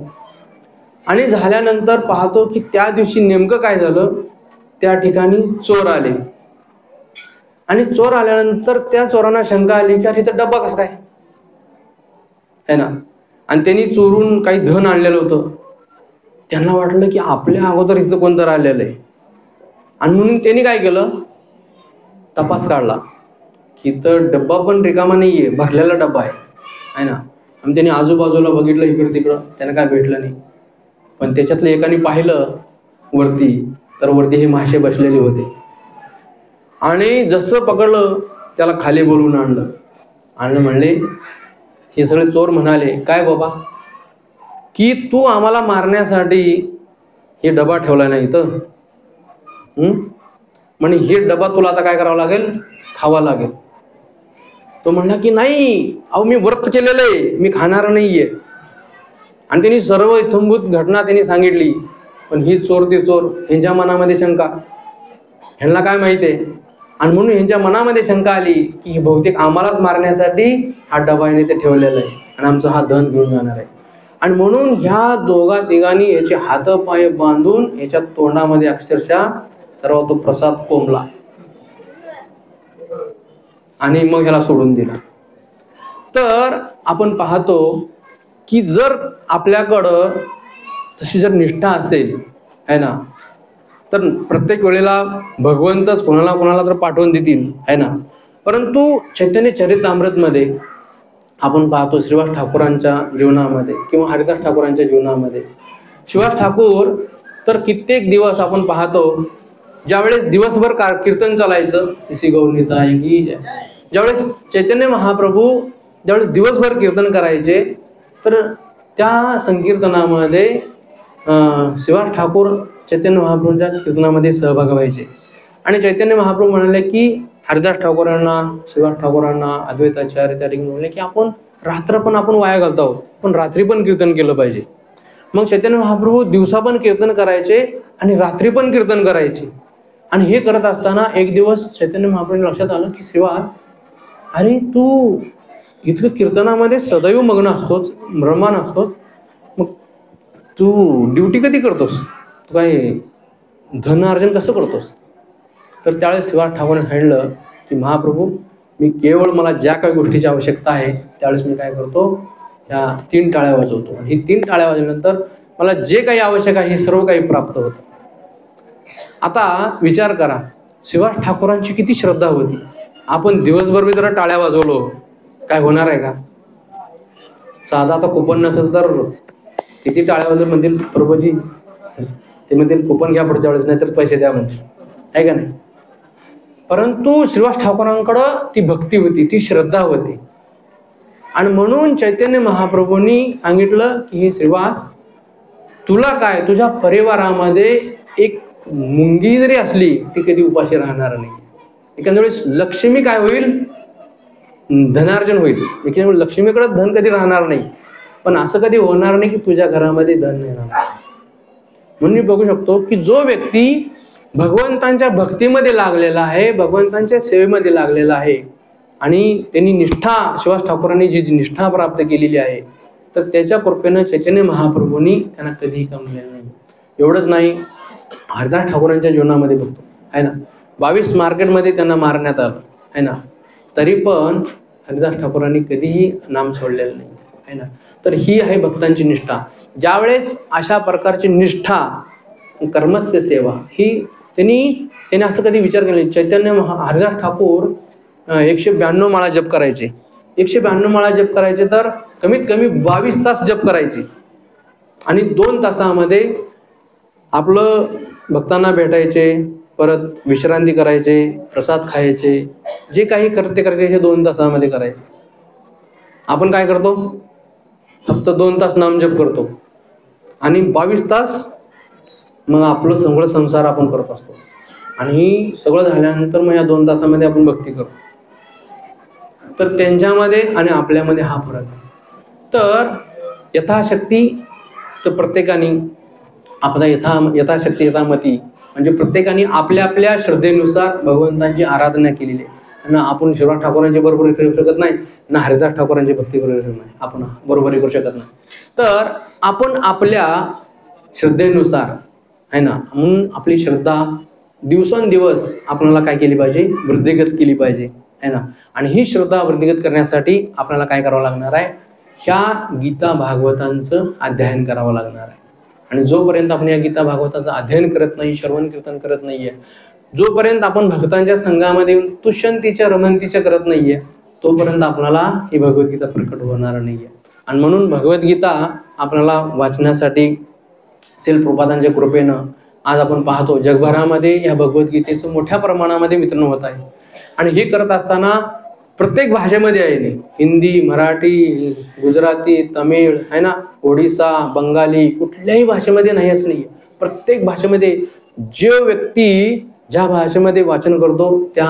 आणि झाल्यानंतर पाहतो की त्या दिवशी नेमकं काय झालं, त्या ठिकाणी चोर आले. आणि चोर आल्यानंतर त्या चोरांना शंका आली की अरे इथं डब्बा कसं काय आहे ना. आणि त्यांनी चोरून काही धन आणलेलं होतं. त्यांना वाटलं की आपल्या अगोदर इथं कोणतं आलेलं आहे, आणि म्हणून त्यांनी काय केलं, तपास काढला की इथं डब्बा पण रिकामा नाहीये, भरलेला डब्बा आहे ना. आणि त्यांनी आजूबाजूला बघितलं इकडं तिकडं, त्यांना काय भेटलं नाही. पण त्याच्यातलं एकाने पाहिलं वरती, तर वरती हे मासे बसलेले होते. आणि जसं पकडलं त्याला खाली बोलवून आणलं म्हणले, हे सगळे चोर म्हणाले काय बाबा की तू आम्हाला मारण्यासाठी हे डबा ठेवला नाही तर म्हणे हे डबा तुला आता काय करावं लागेल, खावा लागेल. तो म्हणला की नाही, अहो मी व्रत केलेलं आहे, मी खाणार नाहीये. आणि त्यांनी सर्व इत्थंभूत घटना त्यांनी सांगितली. पण ही चोर ते चोर, ह्यांच्या मनामध्ये शंका, ह्यांना काय माहिती आहे आणि म्हणून यांच्या मनामध्ये शंका आली की हे बहुतेक आम्हालाच मारण्यासाठी हा डबा याने ते ठेवलेला आहे आणि आमचा हा धन घेऊन जाणार आहे. आणि म्हणून ह्या दोघा तिघांनी याचे हात पाय बांधून याच्या तोंडामध्ये अक्षरशः सर्व तो प्रसाद कोंबला आणि मग ह्याला सोडून दिला. तर आपण पाहतो की जर आपल्याकडं तशी जर निष्ठा असेल है ना, तर प्रत्येक वेळेला भगवंतच कोणाला कोणाला तर पाठवून देतील है ना. परंतु चैतन्य चरितामृतमध्ये आपण पाहतो श्रीवास ठाकूरांच्या जीवनामध्ये किंवा हरिदास ठाकूरांच्या जीवनामध्ये श्रीवास ठाकूर तर कित्येक दिवस आपण पाहतो ज्यावेळेस दिवसभर कीर्तन चालायचं, श्री गौरनिताई की जय, ज्यावेळेस चैतन्य महाप्रभू ज्यावेळेस दिवसभर कीर्तन करायचे तर त्या संकीर्तनामध्ये श्रीवास ठाकूर चैतन्य महाप्रभूंच्या कीर्तनामध्ये सहभाग व्हायचे. आणि चैतन्य महाप्रभू म्हणाले की हरिदास ठाकूरांना, श्रीवास ठाकूरांना, अद्वैताचार्य त्या ठिकाणी म्हणले की आपण रात्र पण आपण वाया घालत आहोत, पण रात्री पण कीर्तन केलं पाहिजे. मग चैतन्य महाप्रभू दिवसा पण कीर्तन करायचे आणि रात्री पण कीर्तन करायचे. आणि हे करत असताना एक दिवस चैतन्य महाप्रभूंच्या लक्षात आलं की श्रीवास, अरे तू इतकं कीर्तनामध्ये सदैव मग्न असतोस, रममाण असतोस, मग तू ड्युटी कधी करतोस, तू काय धन अर्जन कसं करतोस? तर त्यावेळेस श्रीवास ठाकूरने सांगितलं की महाप्रभू, मी केवळ मला ज्या काही गोष्टीची आवश्यकता आहे त्यावेळेस मी काय करतो, ह्या 3 टाळ्या वाजवतो. ही 3 टाळ्या वाजवल्यानंतर मला जे काही आवश्यक आहे हे सर्व काही प्राप्त होतं. आता विचार करा, श्रीवास ठाकूरांची किती श्रद्धा होती. आपण दिवसभर बी जरा टाळ्या वाजवलो काय होणार आहे का? साधा आता कुपन नसेल तर किती टाळ्या वाजवून म्हणतील प्रभूजी, ते म्हणतील कुपन घ्या पुढच्या वेळेस, नाही तर पैसे द्या म्हणतील, आहे का नाही? परंतु श्रीवास ठाकूरांकडं ती भक्ती होती, ती श्रद्धा होती. आणि म्हणून चैतन्य महाप्रभूंनी सांगितलं की हे श्रीवास, तुला काय, तुझ्या परिवारामध्ये एक मुंगी जरी असली ती कधी उपाशी राहणार नाही. एखाद्या वेळेस लक्ष्मी काय होईल, धनार्जन होईल. एखाद्या वेळेस लक्ष्मीकडे धन कधी राहणार नाही, पण असं कधी होणार नाही की तुझ्या घरामध्ये धन नाही राहणार. म्हणून मी बघू शकतो की जो व्यक्ती भगवंतांच्या भक्तीमध्ये लागलेला आहे, भगवंतांच्या सेवेमध्ये लागलेला आहे आणि त्यांनी निष्ठा, श्रीवास ठाकूरांनी जी निष्ठा प्राप्त केलेली आहे, तर त्याच्या कृपेनं चैतन्य महाप्रभूंनी त्यांना कधीही कमवलेलं नाही. एवढंच नाही, हरिदास ठाकूरांच्या जीवनामध्ये बघतो आहे ना, 22 मार्केटमध्ये त्यांना मारण्यात आलं आहे ना, तरी पण हरिदास ठाकूरांनी कधीही नाम सोडलेलं नाही आहे ना. तर ही आहे भक्तांची निष्ठा. ज्यावेळेस अशा प्रकारची निष्ठा, कर्मस्य सेवा ही त्यांनी असं कधी विचार केला नाही. चैतन्य हरिदास ठाकूर 192 माळा जप करायचे. 192 माळा जप करायचे तर कमीत कमी 22 तास जप करायचे आणि 2 तासामध्ये आपलं भक्तांना भेटायचे, परत विश्रांती करायचे, प्रसाद खायचे, जे काही करते हे 2 तासामध्ये करायचे. आपण काय करतो, फक्त 2 तास नामजप करतो आणि 22 तास मग आपलं सगळं संसार आपण करत असतो. आणि सगळं झाल्यानंतर मग या 2 तासामध्ये आपण भक्ती करतो. तर त्यांच्यामध्ये आणि आपल्यामध्ये हा फरक आहे. तर यथाशक्ती, तर प्रत्येकाने आपला यथाशक्ती यथामती म्हणजे प्रत्येकाने आपल्या आपल्या श्रद्धेनुसार भगवंतांची आराधना केलेली आहे. आणि आपण श्रीवास ठाकूरांची बरोबरी करू शकत नाही, ना हरिदास ठाकूरांची भक्ती करू शकत नाही, आपण बरोबरी करू शकत नाही. तर आपण आपल्या श्रद्धेनुसार आहे ना, म्हणून आपली श्रद्धा दिवसेंदिवस आपल्याला काय केली पाहिजे, वृद्धिगत केली पाहिजे आहे ना. आणि ही श्रद्धा वृद्धिगत करण्यासाठी आपल्याला काय करावं लागणार आहे, ह्या गीता भागवतांचं अध्ययन करावं लागणार आहे. आणि जोपर्यंत आपण या गीता भागवताचं अध्ययन करत नाही, श्रवण कीर्तन करत नाहीये, जोपर्यंत आपण भक्तांच्या संघामध्ये तुष्यंतीच्या रमंतीच्या करत नाहीये, तोपर्यंत आपल्याला ही भगवद्गीता प्रकट होणार नाहीये. आणि म्हणून भगवद्गीता आपल्याला वाचण्यासाठी श्रील प्रभुपादांच्या कृपेनं आज आपण पाहतो जगभरामध्ये या भगवद्गीतेचं मोठ्या प्रमाणामध्ये वितरण होत आहे. आणि हे करत असताना प्रत्येक भाषेमध्ये आहे, हिंदी, मराठी, गुजराती, तमिळ आहे ना, ओडिसा, बंगाली, कुठल्याही भाषेमध्ये नाही असं नाही. प्रत्येक भाषेमध्ये जो व्यक्ती ज्या भाषेमध्ये वाचन करतो त्या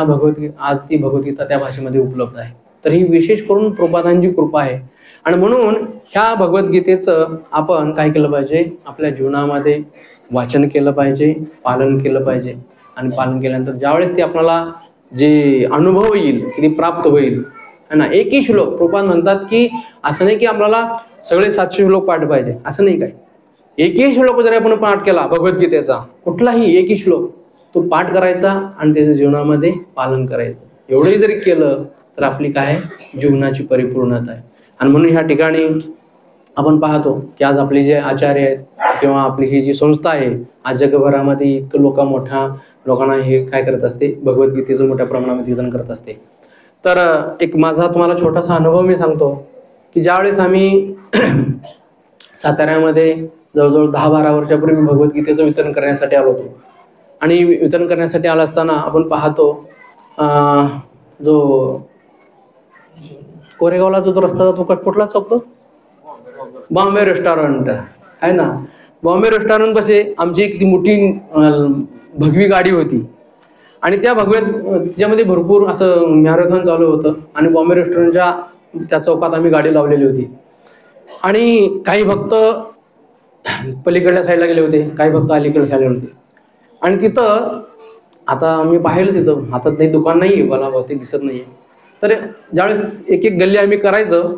आज ती भगवद्गीता त्या भाषेमध्ये उपलब्ध आहे. तर ही विशेष करून प्रभुपादांची कृपा आहे. आणि म्हणून ह्या भगवद्गीतेचं आपण काय केलं पाहिजे, आपल्या जीवनामध्ये वाचन केलं पाहिजे, पालन केलं पाहिजे. आणि पालन केल्यानंतर ज्यावेळेस ती आपल्याला जे अनुभव येईल किती प्राप्त होईल है ना. एकही श्लोक प्रभुपाद म्हणतात की असं नाही की आपल्याला सगळे 700 श्लोक पाठ पाहिजे, असं नाही काय. एकही श्लोक जरी आपण पाठ केला भगवद्गीतेचा, कुठलाही एकही श्लोक तो पाठ करायचा आणि त्याच्या जीवनामध्ये पालन करायचं. एवढंही जरी केलं तर आपली काय जीवनाची परिपूर्णता आहे. आणि म्हणून ह्या ठिकाणी आपण पाहतो की आज आपले जे आचार्य आहेत किंवा आपली ही जी संस्था आहे, आज जगभरामध्ये इतकं मोठ्या लोकांना हे काय करत असते, भगवद्गीतेचं मोठ्या प्रमाणामध्ये विधान करत असते. तर एक माझा तुम्हाला छोटासा अनुभव मी सांगतो की ज्यावेळेस आम्ही साताऱ्यामध्ये जवळजवळ 10-12 वर्षापूर्वी भगवद्गीतेचं वितरण करण्यासाठी आलो होतो. आणि वितरण करण्यासाठी आला असताना आपण पाहतो जो कोरेगावला जो रस्ता जातो कुठला चौक तो बॉम्बे रेस्टॉरंट आहे ना. बॉम्बे रेस्टॉरंट पाशी आमची एक ती मोठी भगवी गाडी होती आणि त्या त्याच्यामध्ये भरपूर असं मॅरेथॉन चालू होतं आणि बॉम्बे रेस्टॉरंटच्या त्या चौकात आम्ही गाडी लावलेली होती. आणि काही भक्त पलीकडल्या साईडला गेले होते, काही भक्त अलीकडल्या साईडला होते. आणि तिथं आता आम्ही पाहिलं तिथं आता ते दुकान नाही आहे, मला बहुतेक दिसत नाही आहे. तर ज्यावेळेस एक एक गल्ली आम्ही करायचं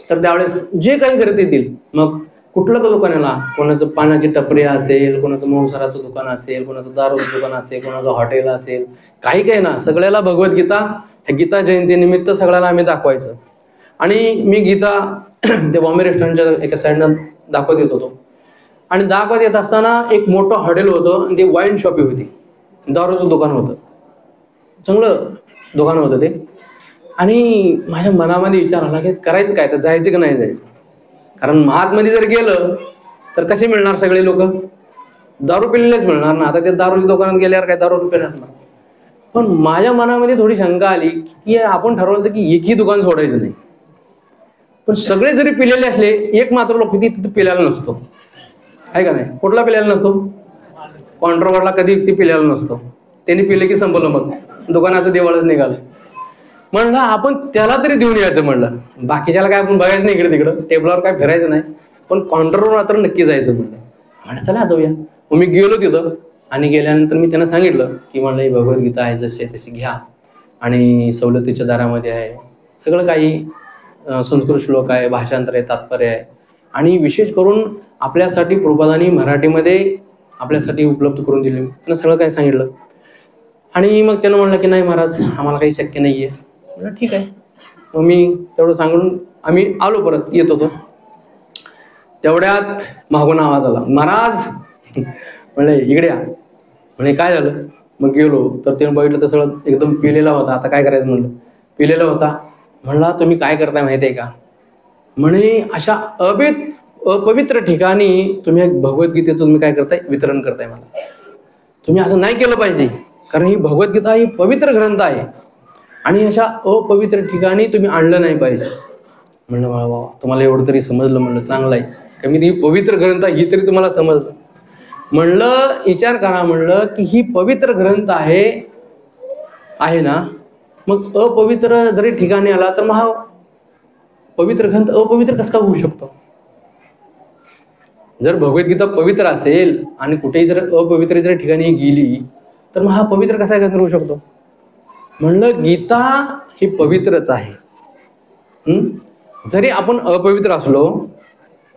तर त्यावेळेस जे काही करत येतील, मग कुठलं का दुकान आहे, कोणाचं पाण्याची टपरी असेल, कोणाचं मांसाहाराचं दुकान असेल, कोणाचं दारूचं दुकान असेल, कोणाचं हॉटेल असेल, काही काही ना सगळ्याला भगवद्गीता गीता जयंतीनिमित्त सगळ्याला आम्ही दाखवायचं. आणि मी गीता ते बॉम्बे रेस्टॉरंटच्या एका साईडनं दाखवत येत होतो. आणि दाखवत येत असताना एक मोठं हॉटेल होतं आणि ते वाईन शॉपी होती, दारूचं दुकान होतं, चांगलं दुकान होतं ते. आणि माझ्या मनामध्ये विचार आला की करायचं काय, तर जायचं की नाही जायचं. कारण महात्मध्ये जर गेलं तर कसे मिळणार सगळे लोक, दारू पिलेलेच मिळणार ना. आता ते दारूच्या दुकानात गेल्यावर काय दारू पिणार ना. पण माझ्या मनामध्ये थोडी शंका आली की आपण ठरवलं की एकही दुकान सोडायचं नाही. पण सगळे जरी पिलेले असले, एक मात्र लोक तिथे पिलेला नसतो, आहे का नाही. कुठला पिलेला नसतो, कॉन्ट्रोवरला कधी ती पिलेला नसतो. त्यांनी पिले की संपलं, मग दुकानाचं देवाळच निघालं. म्हणलं आपण त्याला तरी देऊन यायचं. म्हणलं बाकीच्याला काय आपण बघायचं नाही, इकडे तिकडं टेबलावर काय फिरायचं नाही, पण काउंटरवर मात्र नक्की जायचं. म्हणलं चला जाऊया. मग मी गेलो तिथं आणि गेल्यानंतर मी त्यांना सांगितलं की म्हणलं ही भगवद्गीता आहे, जशी आहे तशी घ्या आणि सवलतीच्या दरामध्ये आहे, सगळं काही संस्कृत श्लोक आहे, भाषांतर आहे, तात्पर्य आहे. आणि विशेष करून आपल्यासाठी प्रभुपादांनी मराठीमध्ये आपल्यासाठी उपलब्ध करून दिले. त्यांना सगळं काही सांगितलं. आणि मग त्यानं म्हणलं की नाही महाराज, आम्हाला काही शक्य नाही आहे. म्हणलं ठीक आहे. मग मी तेवढं सांगून आम्ही आलो, परत येत होतो. तेवढ्यात मागून आवाज आला, महाराज. म्हणले इकडे या. म्हणे काय झालं. मग गेलो तर त्यानं बघितलं तर सगळं एकदम पिलेला होता. आता काय करायचं म्हणलं, पिलेला होता. म्हणला तुम्ही काय करताय माहिती आहे का. म्हणे अशा अपवित्र ठिकाणी तुम्ही भगवद्गीतेचं तुम्ही काय करताय, वितरण करताय. मला तुम्ही असं नाही केलं पाहिजे, कारण ही भगवद्गीता ही पवित्र ग्रंथ आहे आणि अशा अपवित्र ठिकाणी तुम्ही आणलं नाही पाहिजे. म्हणलं बाबा तुम्हाला एवढं तरी समजलं. म्हणलं चांगलं आहे, कमी ही पवित्र ग्रंथ ही तरी तुम्हाला समजलं. म्हणलं विचार करा, म्हणलं की ही पवित्र ग्रंथ आहे ना, मग अपवित्र जरी ठिकाणी आला तर मग हा पवित्र ग्रंथ अपवित्र कसा होऊ शकतो. जर भगवद्गीता पवित्र असेल आणि कुठेही जर अपवित्र जर ठिकाणी गेली तर मग हा पवित्र कसा ग्रंथ होऊ शकतो. म्हणलं गीता ही पवित्रच आहे. जरी आपण अपवित्र असलो,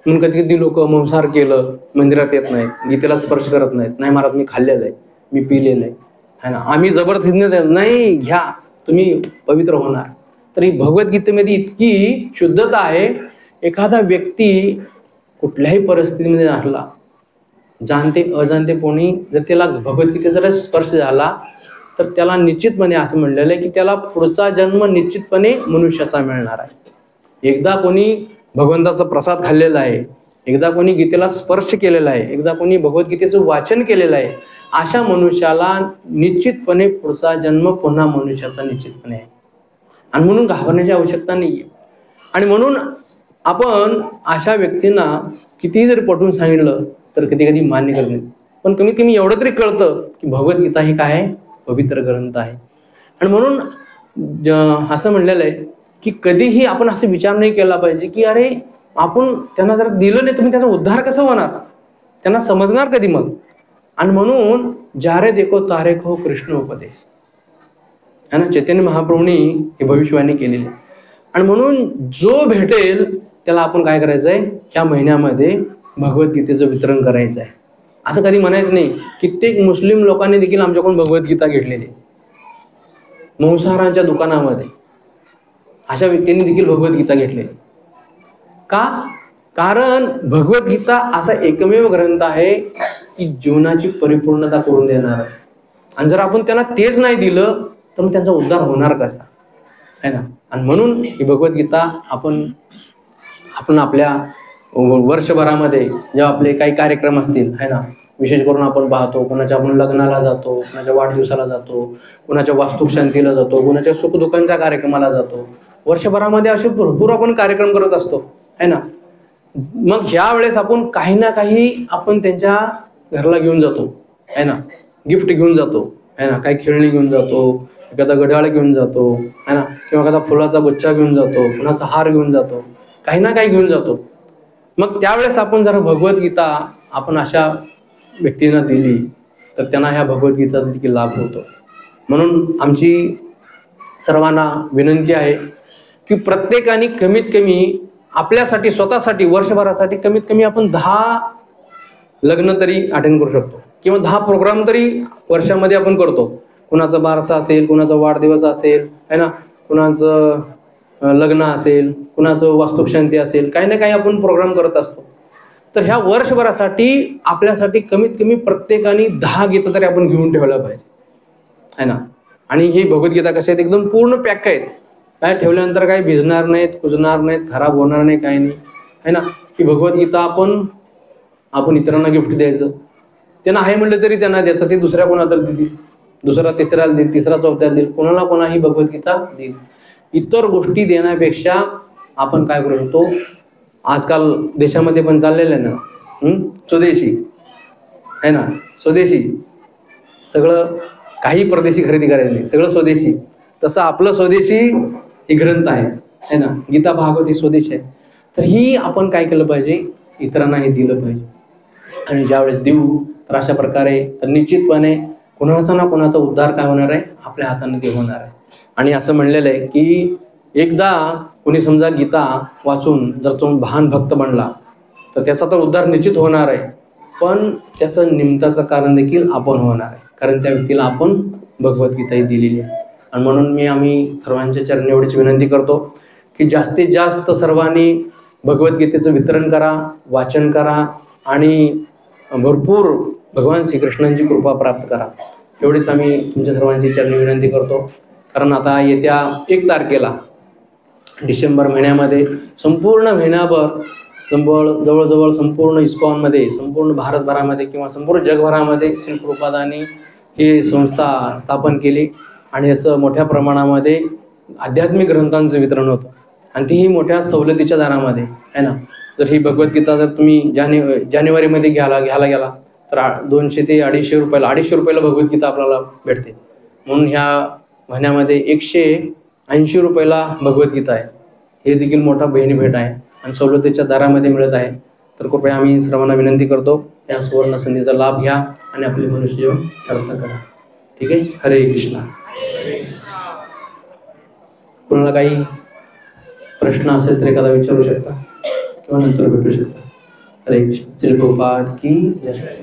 म्हणून कधी कधी लोक मांसाहार केलं मंदिरात येत नाहीत, गीतेला स्पर्श करत नाहीत. नाही महाराज मी खाल्लेलं आहे, मी पिलेलं आहे ना. आम्ही जबरदस्तीने नाही घ्या, तुम्ही पवित्र होणार. तर ही भगवद्गीतेमध्ये इतकी शुद्धता आहे. एखादा व्यक्ती कुठल्याही परिस्थितीमध्ये असला, जाणते अजाणतेपणी जर त्याला भगवद्गीतेचा जर स्पर्श झाला तर त्याला निश्चितपणे असं म्हणलेलं आहे की त्याला पुढचा जन्म निश्चितपणे मनुष्याचा मिळणार आहे. एकदा कोणी भगवंताचा प्रसाद खाल्लेला आहे, एकदा कोणी गीतेला स्पर्श केलेला आहे, एकदा कोणी भगवद्गीतेचं वाचन केलेलं आहे, अशा मनुष्याला निश्चितपणे पुढचा जन्म पुन्हा मनुष्याचा निश्चितपणे आहे. आणि म्हणून घाबरण्याची आवश्यकता नाही आहे. आणि म्हणून आपण अशा व्यक्तींना कितीही जरी पटवून सांगितलं तर कधी कधी मान्य करत नाही. पण कमीत कमी एवढं तरी कळतं की भगवद्गीता ही काय आहे, पवित्र ग्रंथ आहे. आणि म्हणून असं म्हणलेलं आहे की कधीही आपण असं विचार नाही केला पाहिजे की अरे आपण त्यांना जर दिलं नाही तुम्ही त्याचा उद्धार कसा होणार, त्यांना समजणार कधी मग. आणि म्हणून जारे देखो तारे को कृष्ण उपदेश, है ना. चैतन्य महाप्रभूंनी ही भविष्यवाणी केलेली. आणि म्हणून जो भेटेल त्याला आपण काय करायचं आहे, ह्या महिन्यामध्ये भगवद्गीतेचं वितरण करायचं आहे. असं कधी म्हणायचं नाही. कित्येक मुस्लिम लोकांनी देखील आमच्याकडून भगवद्गीता घेतलेली, मांसाहारांच्या दुकानामध्ये अशा व्यक्तींनी देखील भगवद्गीता घेतलेली. का? कारण भगवद्गीता असा एकमेव ग्रंथ आहे की जीवनाची परिपूर्णता करून देणार आहे. आणि जर आपण त्यांना तेच नाही दिलं तर मग त्यांचा उद्धार होणार कसा, है ना. आणि म्हणून ही भगवद्गीता आपण आपल्या वर्षभरामध्ये जेव्हा आपले काही कार्यक्रम असतील, है ना, विशेष करून आपण पाहतो कुणाच्या आपण लग्नाला जातो, कुणाच्या वाढदिवसाला जातो, कुणाच्या वास्तुशांतीला जातो, कुणाच्या सुखदुःखांच्या कार्यक्रमाला जातो. वर्षभरामध्ये असे भरपूर आपण कार्यक्रम करत असतो, है ना. मग ह्या वेळेस आपण काही ना काही आपण त्यांच्या घरला घेऊन जातो, है ना. गिफ्ट घेऊन जातो, है ना. काही खेळणी घेऊन जातो, एखादा घड्याळ घेऊन जातो, है ना, किंवा एखादा फुलाचा गुच्छा घेऊन जातो, कुणाचा हार घेऊन जातो, काही ना काही घेऊन जातो. मग त्यावेळेस आपण जर भगवद्गीता आपण अशा व्यक्तींना दिली तर त्यांना ह्या भगवद्गीतेचा देखील लाभ होतो. म्हणून आमची सर्वांना विनंती आहे की प्रत्येकाने कमीत कमी आपल्यासाठी स्वतःसाठी वर्षभरासाठी कमीत कमी आपण 10 लग्न तरी अटेंड करू शकतो किंवा 10 प्रोग्राम तरी वर्षामध्ये आपण करतो. कुणाचा बारसा असेल, कुणाचा वाढदिवस असेल, है ना, कुणाचं लग्न असेल, कुणाचं वास्तुशांती असेल, काही ना काही आपण प्रोग्राम करत असतो. तर ह्या वर्षभरासाठी आपल्यासाठी कमीत कमी प्रत्येकाने 10 गीतं तरी आपण घेऊन ठेवल्या पाहिजे, है ना. आणि ही भगवद्गीता कशा आहेत, एकदम पूर्ण पॅक आहेत. काय ठेवल्यानंतर काही भिजणार नाहीत, कुजणार नाहीत, खराब होणार नाही, काही नाही, है ना. ही भगवद्गीता आपण इतरांना गिफ्ट द्यायचं. त्यांना आहे म्हटलं तरी त्यांना द्यायचं, ते दुसऱ्या कोणाला देईल, दुसरा तिसऱ्याला देईल, तिसरा चौथ्याला देईल, कोणाला कोणा ही भगवद्गीता देईल. इतर गोष्टी देण्यापेक्षा आपण काय करू शकतो, आजकाल देशामध्ये पण चाललेलं आहे ना, स्वदेशी, है ना, स्वदेशी. सगळं काही परदेशी खरेदी करायला नाही, सगळं स्वदेशी. तसं आपलं स्वदेशी हे ग्रंथ आहे, है ना. गीता भागवत ही स्वदेशी आहे. तर ही आपण काय केलं पाहिजे, इतरांना हे दिलं पाहिजे. आणि ज्यावेळेस देऊ तर अशा प्रकारे तर निश्चितपणे कोणाचा ना कोणाचा उद्धार काय होणार आहे, आपल्या हाताने ते होणार आहे. आणि असं म्हणलेलं आहे की एकदा कोणी समजा गीता वाचून जर तो महान भक्त बनला तर त्याचा तर उद्धार निश्चित होणार आहे, पण त्याचं निमित्ताचं कारण देखील आपण होणार आहे, कारण त्या व्यक्तीला आपण भगवद्गीता दिलेली आहे. आणि म्हणून आम्ही सर्वांच्या चरणी एवढीच विनंती करतो की जास्तीत जास्त सर्वांनी भगवद्गीतेचं वितरण करा, वाचन करा आणि भरपूर भगवान श्रीकृष्णांची कृपा प्राप्त करा. एवढीच आम्ही तुमच्या सर्वांची चरणी विनंती करतो. कारण आता येत्या 1 तारखेला डिसेंबर महिन्यामध्ये संपूर्ण महिनाभर जवळजवळ संपूर्ण इस्कॉनमध्ये, संपूर्ण भारतभरामध्ये किंवा संपूर्ण जगभरामध्ये श्री कृपादांनी ही संस्था स्थापन केली आणि याचं मोठ्या प्रमाणामध्ये आध्यात्मिक ग्रंथांचं वितरण होतं. आणि तीही मोठ्या सवलतीच्या दरामध्ये, है ना. जर ही भगवद्गीता जर तुम्ही जानेवारीमध्ये घ्यायला गेला तर 200 ते 250 रुपयाला 250 रुपयाला भगवद्गीता आपल्याला भेटते. म्हणून ह्या महिन्यामध्ये 180 रुपयाला भगवद्गीता आहे. हे देखील मोठा बहिणी भेट आहे आणि सवलतीच्या दरामध्ये मिळत आहे. तर कृपया आम्ही सर्वांना विनंती करतो, या सुवर्ण संधीचा लाभ घ्या आणि आपले मनुष्य जीवन सार्थक करा. ठीक आहे. हरे कृष्णा. कोणाला काही प्रश्न असेल तर एखादा विचारू शकता किंवा नंतर भेटू शकता. हरे कृष्ण. श्री प्रभुपाद की जय.